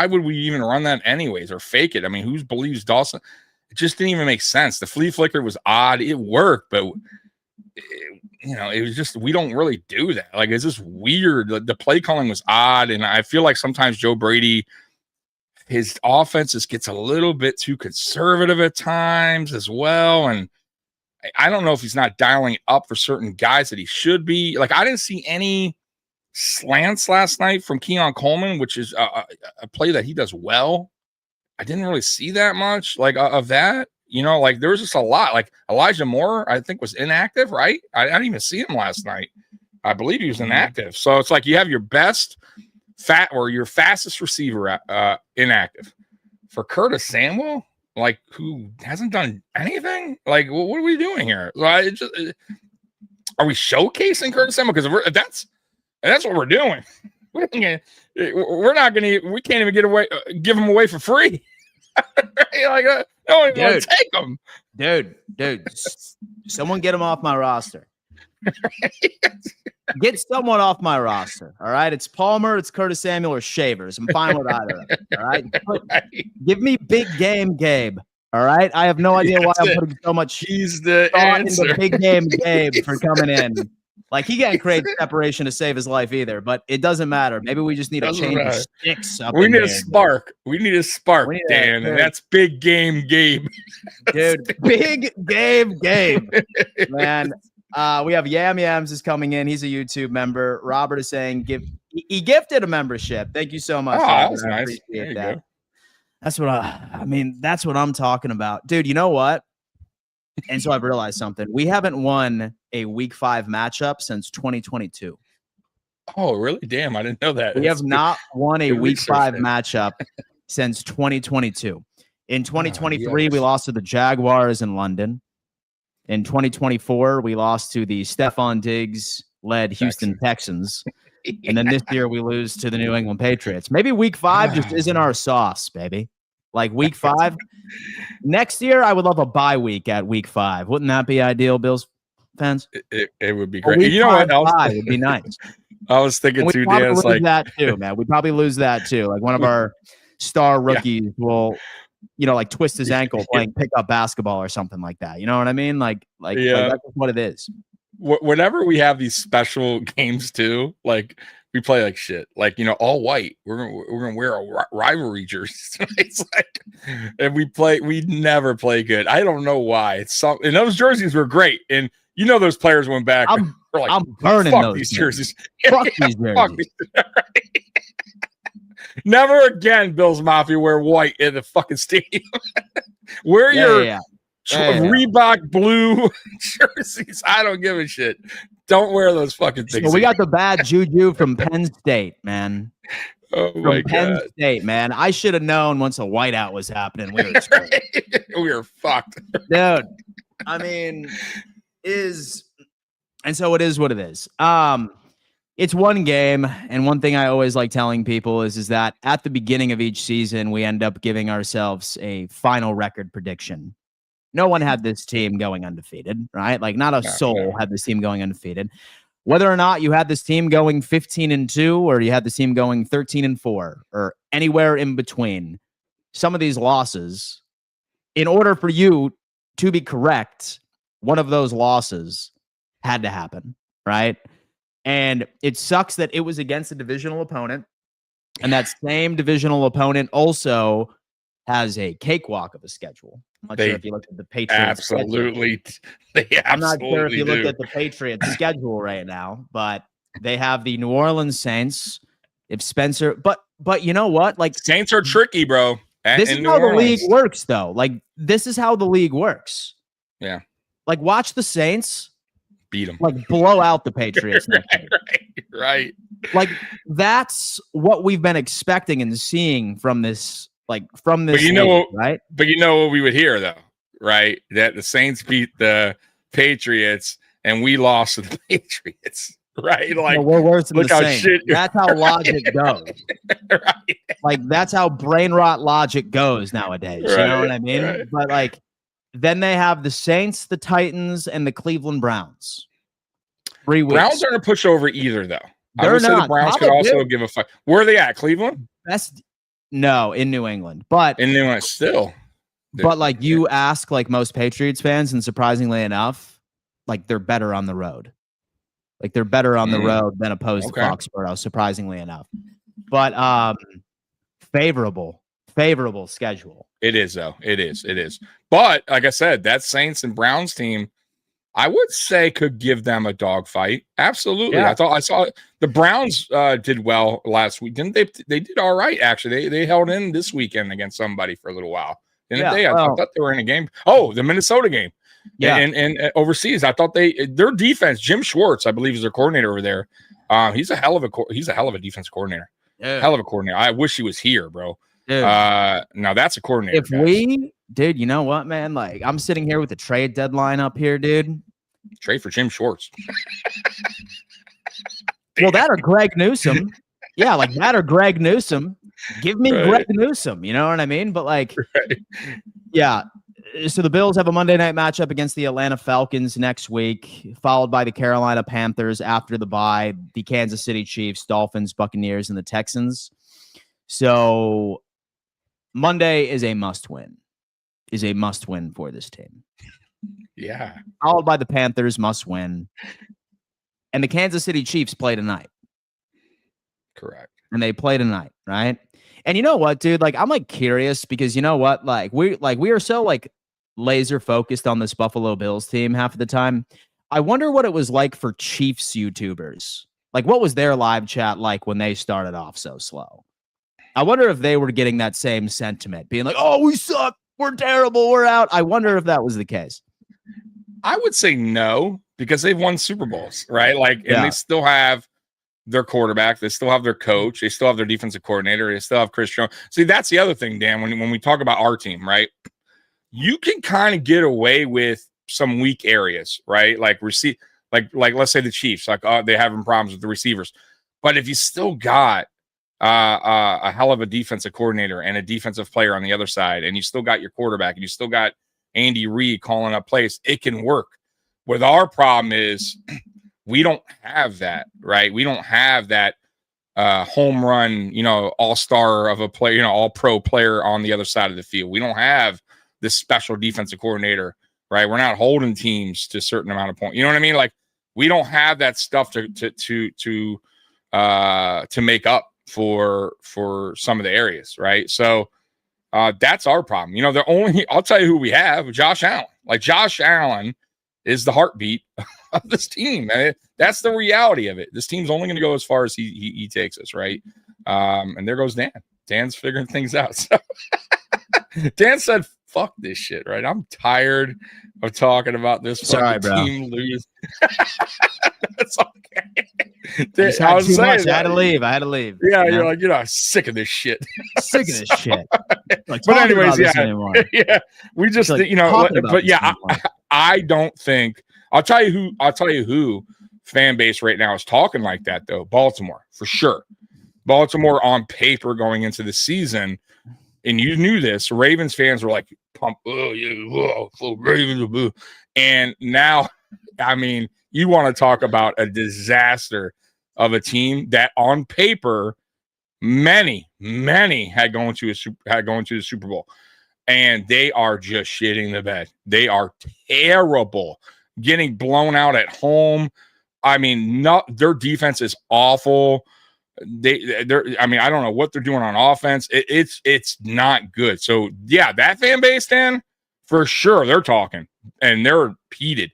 would we even run that anyways or fake it? I mean, who believes Dawson? It just didn't even make sense. The flea flicker was odd. It worked, but it was just, we don't really do that. Like, it's just weird. The play calling was odd. And I feel like sometimes Joe Brady, his offense just gets a little bit too conservative at times as well. And I don't know if he's not dialing up for certain guys that he should be. Like, I didn't see any slants last night from Keon Coleman, which is a play that he does well. I didn't really see that much of that. Like, there was just a lot. Like, Elijah Moore, I think, was inactive, right? I didn't even see him last night. I believe he was inactive. So it's like you have your best your fastest receiver inactive. For Curtis Samuel, like, who hasn't done anything? Like, what are we doing here? Are we showcasing Curtis Samuel? Because that's what we're doing. We can't even give him away for free. Like, no one will take him. Dude, someone get him off my roster. Get someone off my roster. All right. It's Palmer, it's Curtis Samuel, or Shavers. I'm fine with either of them. All right. Give me big game Gabe. All right. I have no idea why I'm putting so much thought into big game Gabe for coming in. Like, he can't create separation to save his life either, but it doesn't matter. Maybe we just need to change the sticks up. We need a spark. We need a spark, Dan, and that's big game Gabe. Dude, big game Gabe. Man, we have Yam Yams is coming in. He's a YouTube member. Robert is saying he gifted a membership. Thank you so much. Oh, that was nice. Appreciate that. Go. That's what that's what I'm talking about. Dude, you know what? And so I've realized something. We haven't won a week 5 matchup since 2022. Oh, really? Damn, I didn't know that. We have not won a week 5 matchup since 2022. In 2023, we lost to the Jaguars in London. In 2024, we lost to the Stephon Diggs-led Houston Texans. And then this year we lose to the New England Patriots. Maybe week 5 just isn't our sauce, baby. Like week 5. Next year, I would love a bye week at week 5. Wouldn't that be ideal, Bills fans? It would be great. You know what else? Would be nice. I was thinking too, Dan. It's like that too, man. We probably lose that too. Like one of our star rookies will, like twist his ankle playing pickup basketball or something like that. You know what I mean? Like that's what it is. Whenever we have these special games too, like we play like shit. Like all white. We're gonna wear a rivalry jersey. It's like, and we never play good. I don't know why. And those jerseys were great. And those players went back. I'm burning fuck those these jerseys. Fuck these jerseys. Fuck these. Never again, Bills Mafia, wear white in the fucking stadium. Wear your Reebok blue jerseys. I don't give a shit. Don't wear those fucking things. So we got the bad juju from Penn State, man. Oh my Penn God. State, man. I should have known once a whiteout was happening. We were screwed. We were fucked. Dude, I mean, and so it is what it is. It's one game, and one thing I always like telling people is that at the beginning of each season, we end up giving ourselves a final record prediction. No one had this team going undefeated, right? Like not a soul had this team going undefeated. Whether or not you had this team going 15-2 or you had this team going 13-4 or anywhere in between, some of these losses, in order for you to be correct, one of those losses had to happen, right? And it sucks that it was against a divisional opponent, and that same divisional opponent also has a cakewalk of a schedule. I'm not sure if you look at the Patriots. Absolutely. I'm not sure if you look at the Patriots schedule right now, but they have the New Orleans Saints. If Spencer, but you know what? Like Saints are tricky, bro. This is how the league works, though. Like this is how the league works. Yeah. Like watch the Saints beat them, like blow out the Patriots. right. Like that's what we've been expecting and seeing from this. Like from this, right? But what we would hear though, right? That the Saints beat the Patriots and we lost to the Patriots, right? Like we're worse than the Saints. Shit that's how logic goes, right? Like that's how brain rot logic goes nowadays. Right, you know what I mean? Right. But like, then they have the Saints, the Titans, and the Cleveland Browns. 3 weeks. Browns aren't a pushover either, though. They're not. The Browns could also give a fuck. Where are they at? Cleveland? No, in New England, but in New England still. But like you ask, like most Patriots fans, and surprisingly enough, like they're better on the road. Like they're better on the road than opposed to Foxborough, surprisingly enough. But favorable schedule. It is though. It is. But like I said, that Saints and Browns team, I would say could give them a dogfight. Absolutely. Yeah. I saw the Browns did well last week. Didn't they? They did all right, actually. They held in this weekend against somebody for a little while. Didn't they? I thought they were in a game. Oh, the Minnesota game. Yeah. And overseas, I thought their defense, Jim Schwartz, I believe is their coordinator over there. He's a hell of a defense coordinator. Yeah. Hell of a coordinator. I wish he was here, bro. Dude. Now that's a coordinator. Dude, you know what, man? Like, I'm sitting here with the trade deadline up here, dude. Trade for Jim Schwartz. Well, that or Greg Newsome. Yeah, like that or Greg Newsome. Give me Greg Newsome. You know what I mean? But like, yeah. So the Bills have a Monday night matchup against the Atlanta Falcons next week, followed by the Carolina Panthers after the bye, the Kansas City Chiefs, Dolphins, Buccaneers, and the Texans. So Monday is a must-win. Is a must-win for this team. Yeah. Followed by the Panthers, must-win. And the Kansas City Chiefs play tonight. Correct. And they play tonight, right? And you know what, dude? Like, I'm like curious because you know what? We are so like laser focused on this Buffalo Bills team half of the time. I wonder what it was like for Chiefs YouTubers. Like, what was their live chat like when they started off so slow? I wonder if they were getting that same sentiment, being like, "Oh, we suck. We're terrible. We're out." I wonder if that was the case. I would say no, because they've won Super Bowls, right? Like, and they still have their quarterback, they still have their coach, they still have their defensive coordinator, they still have Chris Jones. See, that's the other thing, Dan, when we talk about our team, right? You can kind of get away with some weak areas, right? Like let's say the Chiefs, like they having problems with the receivers. But if you still got a hell of a defensive coordinator and a defensive player on the other side, and you still got your quarterback, and you still got Andy Reid calling up plays, it can work. With our problem is we don't have that, right? We don't have that home run, all-star of a player, all-pro player on the other side of the field. We don't have this special defensive coordinator, right? We're not holding teams to a certain amount of points. You know what I mean? Like, we don't have that stuff to make up for some of the areas, right? So that's our problem. I'll tell you who we have, Josh Allen. Like, Josh Allen is the heartbeat of this team. That's the reality of it. This team's only going to go as far as he takes us, right? And there goes Dan. Dan's figuring things out. So Dan said, fuck this shit, right? I'm tired of talking about this team lose. That's okay. I had to leave. Yeah, you're like, sick of this shit. Sick of this shit. Like, but anyways, yeah. We just, like, but yeah, I don't think. I'll tell you who fan base right now is talking like that, though. Baltimore, for sure. Baltimore on paper going into the season, and you knew this. Ravens fans were like, "Pump, oh yeah, whoa, Ravens." And now, I mean, you want to talk about a disaster of a team that on paper many had gone to the Super Bowl, and they are just shitting the bed. They are terrible, getting blown out at home. I mean, their defense is awful. I mean, I don't know what they're doing on offense. It's not good. So yeah, that fan base, then for sure they're talking and they're heated.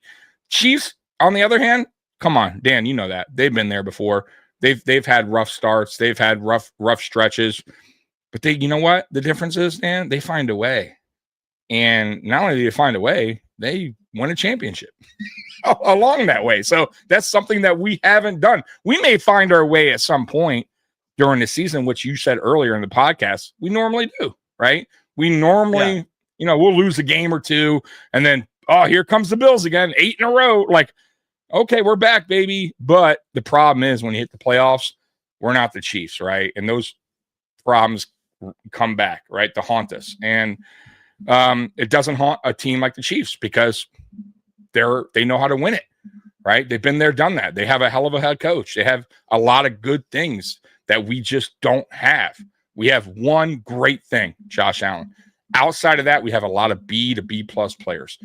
Chiefs, on the other hand, come on, Dan, you know that they've been there before. They've had rough starts. They've had rough stretches, but you know what? The difference is, Dan, they find a way. And not only do they find a way, they win a championship along that way. So that's something that we haven't done. We may find our way at some point during the season, which you said earlier in the podcast, we normally do, right? We normally, we'll lose a game or two, and then, here comes the Bills again, 8 in a row. Like, okay, we're back, baby. But the problem is when you hit the playoffs, we're not the Chiefs, right? And those problems come back, right, to haunt us. And it doesn't haunt a team like the Chiefs because they know how to win it, right? They've been there, done that. They have a hell of a head coach. They have a lot of good things that we just don't have. We have one great thing, Josh Allen. Outside of that, we have a lot of B to B plus players.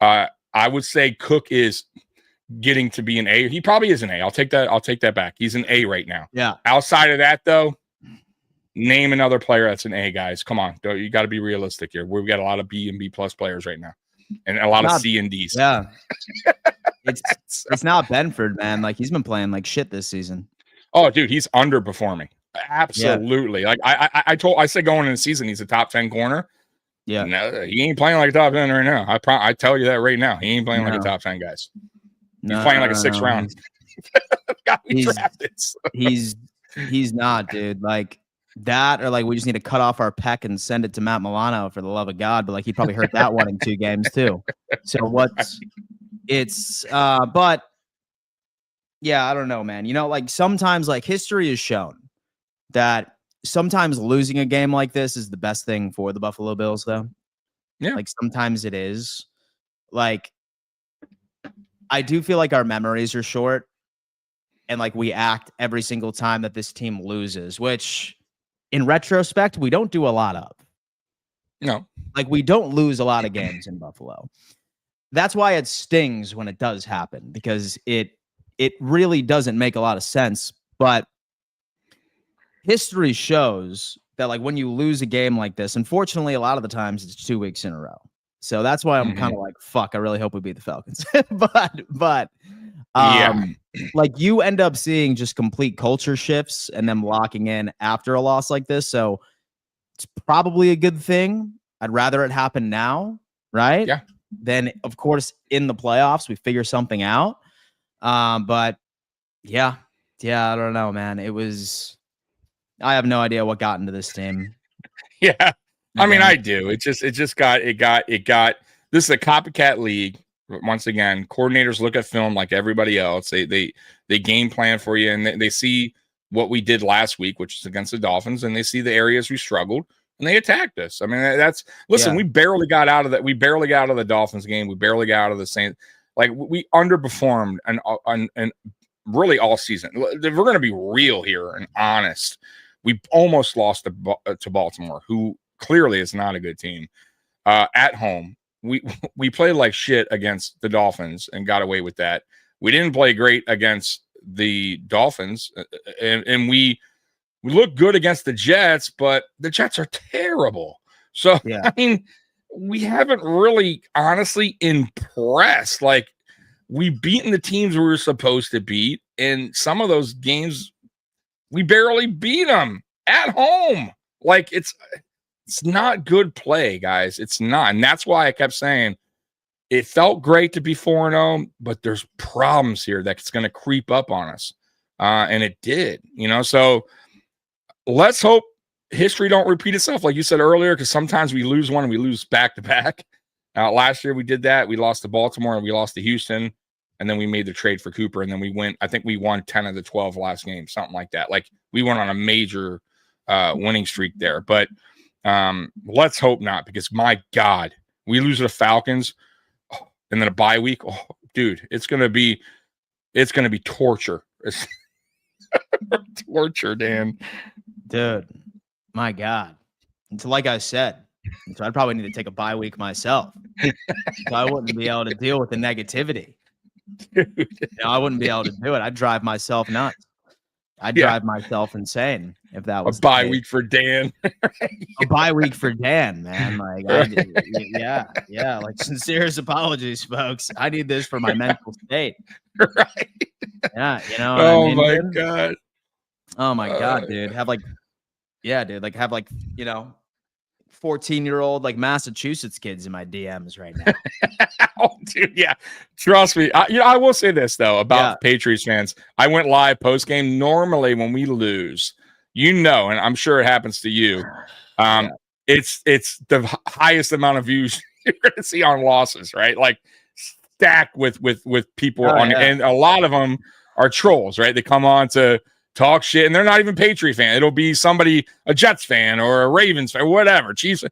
I would say Cook is getting to be an A. He probably is an A. I'll take that back. He's an A right now. Yeah. Outside of that, though, name another player that's an A, guys. Come on. You got to be realistic here. We've got a lot of B and B plus players right now and a lot of C and Ds. Yeah. It's not Benford, man. Like, he's been playing like shit this season. Oh, dude, he's underperforming. Absolutely. Yeah. Like I said going into the season, he's a top 10 corner. Yeah. No, he ain't playing like a top 10 right now. I tell you that right now. He ain't playing like a top 10, guys. He's playing like a 6th round. Got me drafted. So. He's not, dude. Like that, or like we just need to cut off our peck and send it to Matt Milano for the love of God. But like he probably hurt that one in 2 games too. So but yeah, I don't know, man. Like sometimes like history has shown that sometimes losing a game like this is the best thing for the Buffalo Bills, though. Yeah. Like sometimes it is. Like, I do feel like our memories are short and like we act every single time that this team loses, which in retrospect, we don't do a lot of. No. Like we don't lose a lot of games in Buffalo. That's why it stings when it does happen, because it really doesn't make a lot of sense. But history shows that like when you lose a game like this, unfortunately, a lot of the times it's 2 weeks in a row. So that's why I'm kind of like, fuck, I really hope we beat the Falcons. but like you end up seeing just complete culture shifts and them locking in after a loss like this. So it's probably a good thing. I'd rather it happen now, right? Yeah. Then of course in the playoffs we figure something out. But yeah, I don't know, man. I have no idea what got into this team. Yeah. I mean, I do. It got this is a copycat league, once again, coordinators look at film like everybody else. They game plan for you, and they see what we did last week, which is against the Dolphins, and they see the areas we struggled, and they attacked us. I mean, listen, we barely got out of that. We barely got out of the Dolphins game. We barely got out of the Saints. Like, we underperformed and really all season. If we're going to be real here and honest, we almost lost to Baltimore, who clearly is not a good team. At home, we played like shit against the Dolphins and got away with that. We didn't play great against the Dolphins, and we look good against the Jets, but the Jets are terrible. So I mean, we haven't really honestly impressed. Like, we've beaten the teams we were supposed to beat, and some of those games we barely beat them at home. Like, it's not good play, guys. It's not, and that's why I kept saying it felt great to be 4-0, but there's problems here that's going to creep up on us. And it did, so let's hope history don't repeat itself. Like you said earlier, because sometimes we lose one and we lose back to back. Last year we did that. We lost to Baltimore and we lost to Houston, and then we made the trade for Cooper. And then I think we won 10 of the 12 last game, something like that. Like, we went on a major winning streak there, but let's hope not, because my God, we lose to the Falcons and then a bye week. Oh, dude, it's going to be torture. Torture, Dan. Dude, my God. It's like I said, so I'd probably need to take a bye week myself. So I wouldn't be able to deal with the negativity. Dude. I wouldn't be able to do it. I'd drive myself nuts. I'd drive myself insane if that was a bye week for Dan. A bye week for Dan, man. Like, like, sincerest apologies, folks. I need this for my mental state. Right. Yeah, Oh my God. Oh my God, dude. Have 14-year-old like Massachusetts kids in my DMs right now. Oh, dude, yeah. Trust me. I will say this though about Patriots fans. I went live post game. Normally, when we lose, and I'm sure it happens to you. It's the highest amount of views you're going to see on losses, right? Like, stacked with people and a lot of them are trolls, right? They come on to talk shit, and they're not even Patriot fan. It'll be somebody, a Jets fan or a Ravens fan, whatever. Chiefs.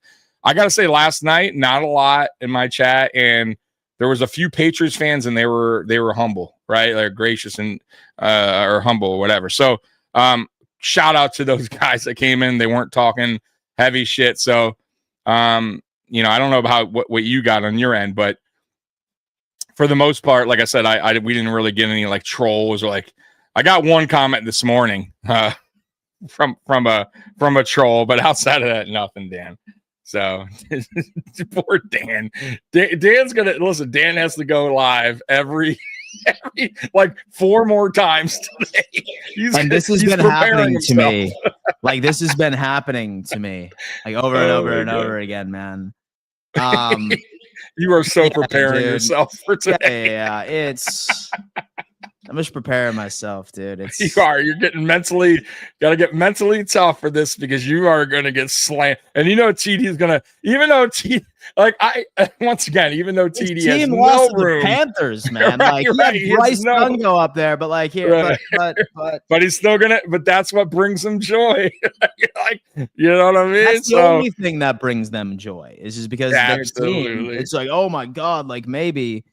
I gotta say, last night, not a lot in my chat, and there was a few Patriots fans, and they were humble, right? They're gracious and or humble, or whatever. So, shout out to those guys that came in. They weren't talking heavy shit. So, I don't know about what you got on your end, but for the most part, like I said, we didn't really get any like trolls or like. I got one comment this morning from a troll, but outside of that, nothing, Dan. So poor Dan. Dan's gonna listen. Dan has to go live every like 4 more times today. And this has been happening to me. Like, this has been happening to me like over and over and over again, man. You are so preparing yourself for today. Yeah, I'm just preparing myself, dude. You're getting gotta get mentally tough for this, because you are going to get slammed. And TD is going to, even though TD has no room. The Panthers, man. Bryce Young go up there, but like here, but he's still going to, but that's what brings him joy. Like, you know what I mean? That's the only thing that brings them joy is just because their team, it's like, oh my God, like maybe.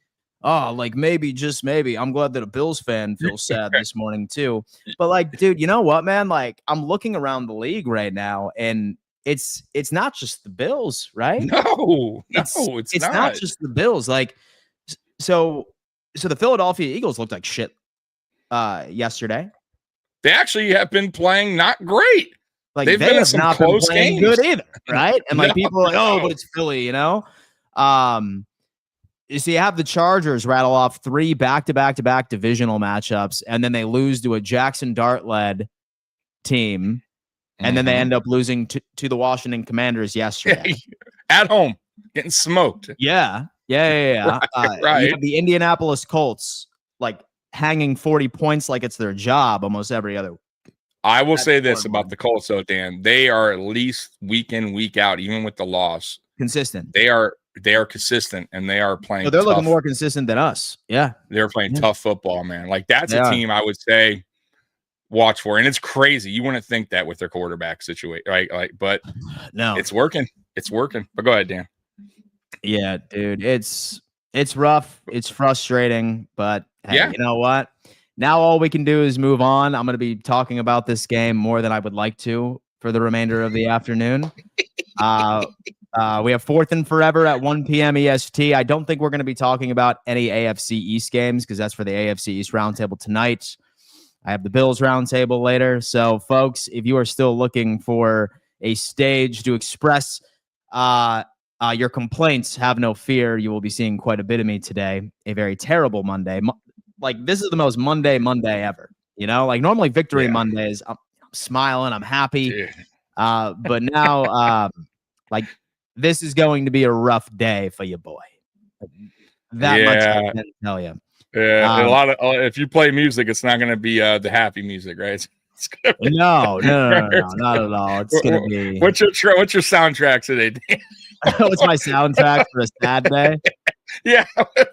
Oh, like just maybe. I'm glad that a Bills fan feels sad this morning too. But like, dude, you know what, man? Like, I'm looking around the league right now, and it's not just the Bills, right? No, it's not just the Bills. Like, so the Philadelphia Eagles looked like shit yesterday. They actually have been playing not great. Like, they have not been playing good either, right? And like, people are like, oh, but it's Philly, You see, you have the Chargers rattle off 3 back-to-back-to-back divisional matchups, and then they lose to a Jackson Dart-led team, and then they end up losing to the Washington Commanders yesterday. At home, getting smoked. Yeah. Right. You have the Indianapolis Colts, like, hanging 40 points like it's their job almost every other. I will say this about the Colts, though, Dan. They are at least week in, week out, even with the loss. Consistent. They are they are consistent and they are playing. So they're tough. looking more consistent than us. Yeah. They're playing tough football, man. Like that's They a are. team I would say watch for. And it's crazy. You wouldn't think that with their quarterback situation, right? Like, but no, it's working. It's working. But go ahead, Dan. Yeah, dude. It's rough. It's frustrating, but hey, Yeah. you know what? Now all we can do is move on. I'm going to be talking about this game more than I would like to for the remainder of the afternoon. We have 4th and Forever at 1 p.m. EST. I don't think we're going to be talking about any AFC East games because that's for the AFC East Roundtable tonight. I have the Bills Roundtable later. So, folks, if you are still looking for a stage to express your complaints, have no fear. You will be seeing quite a bit of me today. A very terrible Monday. Like, this is the most Monday ever. You know, like normally Victory Mondays, I'm smiling, I'm happy. But now, like, this is going to be a rough day for you, boy. That much I can tell you. Yeah, a lot of if you play music, it's not going to be the happy music, right? No, not at all. It's going to be. What's your soundtrack today, Dan? What's my soundtrack for a sad day? Yeah,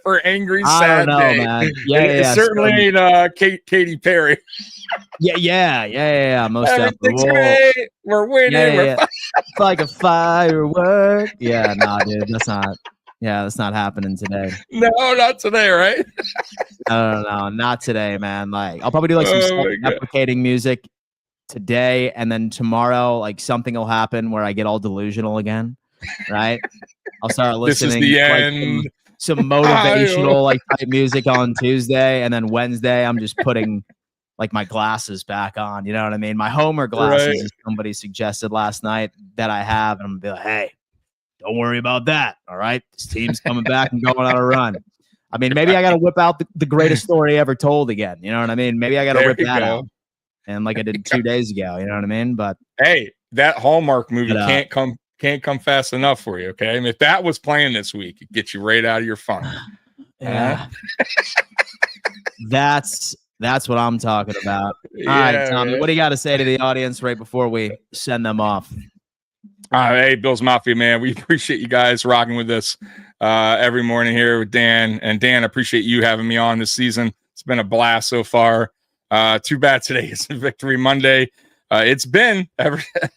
for angry, sad I don't know, day. man. Yeah, it certainly ain't Katy Perry. Yeah. Most Everything's definitely. great. We're winning. We're It's like a firework. Yeah, nah, dude, that's not. Yeah, that's not happening today. No, not today, right? No, not today, man. Like, I'll probably do like some self-deprecating music today, and then tomorrow, like something will happen where I get all delusional again, right? I'll start listening this is the to end. some motivational like type music on Tuesday, and then Wednesday I'm just putting like my glasses back on. You know what I mean? My Homer glasses, as somebody suggested last night that I have, and I'm gonna be like, hey, don't worry about that. All right, this team's coming back and going on a run. I mean, maybe I got to whip out the greatest story ever told again. You know what I mean? Maybe I got to rip that out, and like I did 2 days ago. You know what I mean? But hey, that Hallmark movie can't come fast enough for you. Okay, I mean, if that was playing this week, it gets you right out of your funk. Yeah, that's what I'm talking about. All right, Tommy, what do you got to say to the audience right before we send them off? Hey, Bills Mafia, man, we appreciate you guys rocking with us every morning here with Dan. And Dan, I appreciate you having me on this season. It's been a blast so far. Too bad today is Victory Monday. It's been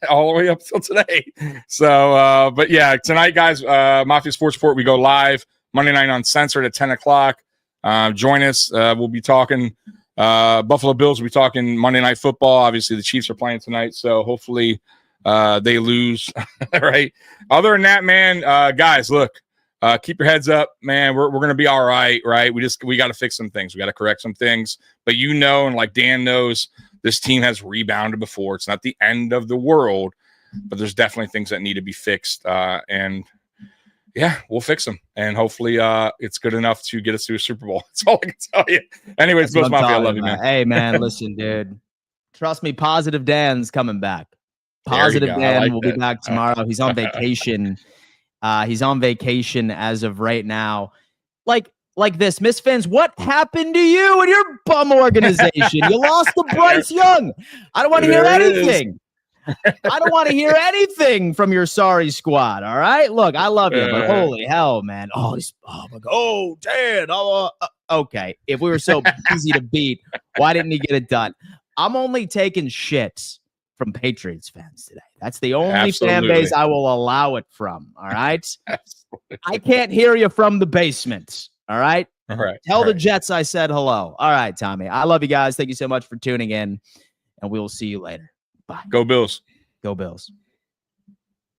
all the way up till today. So, but yeah, tonight, guys, Mafia Sports Report, we go live Monday night Uncensored at 10 o'clock. Join us. We'll be talking Buffalo Bills. We'll be talking Monday Night Football. Obviously, the Chiefs are playing tonight, so hopefully they lose. Right. Other than that, man, guys, look, keep your heads up, man. We're going to be all right. Right. We got to fix some things. We got to correct some things, but and like Dan knows, this team has rebounded before. It's not the end of the world, but there's definitely things that need to be fixed. And yeah, we'll fix them. And hopefully it's good enough to get us to a Super Bowl. That's all I can tell you. Anyways, Bills Mafia, I love you, man. Hey, man, listen, dude. Trust me, Positive Dan's coming back. Positive Dan will be back tomorrow. He's on vacation. He's on vacation as of right now. Like this, Misfins, what happened to you and your bum organization? You lost to Bryce Young. I don't want to hear anything. I don't want to hear anything from your sorry squad. All right, look, I love you, but holy hell, man! Oh my God! Oh, Dan! Okay, if we were so easy to beat, why didn't he get it done? I'm only taking shits from Patriots fans today. That's the only fan base I will allow it from. All right. I can't hear you from the basement. All right. All right. Tell the Jets I said hello. All right, Tommy. I love you guys. Thank you so much for tuning in, and we will see you later. Bye. Go Bills. Go Bills.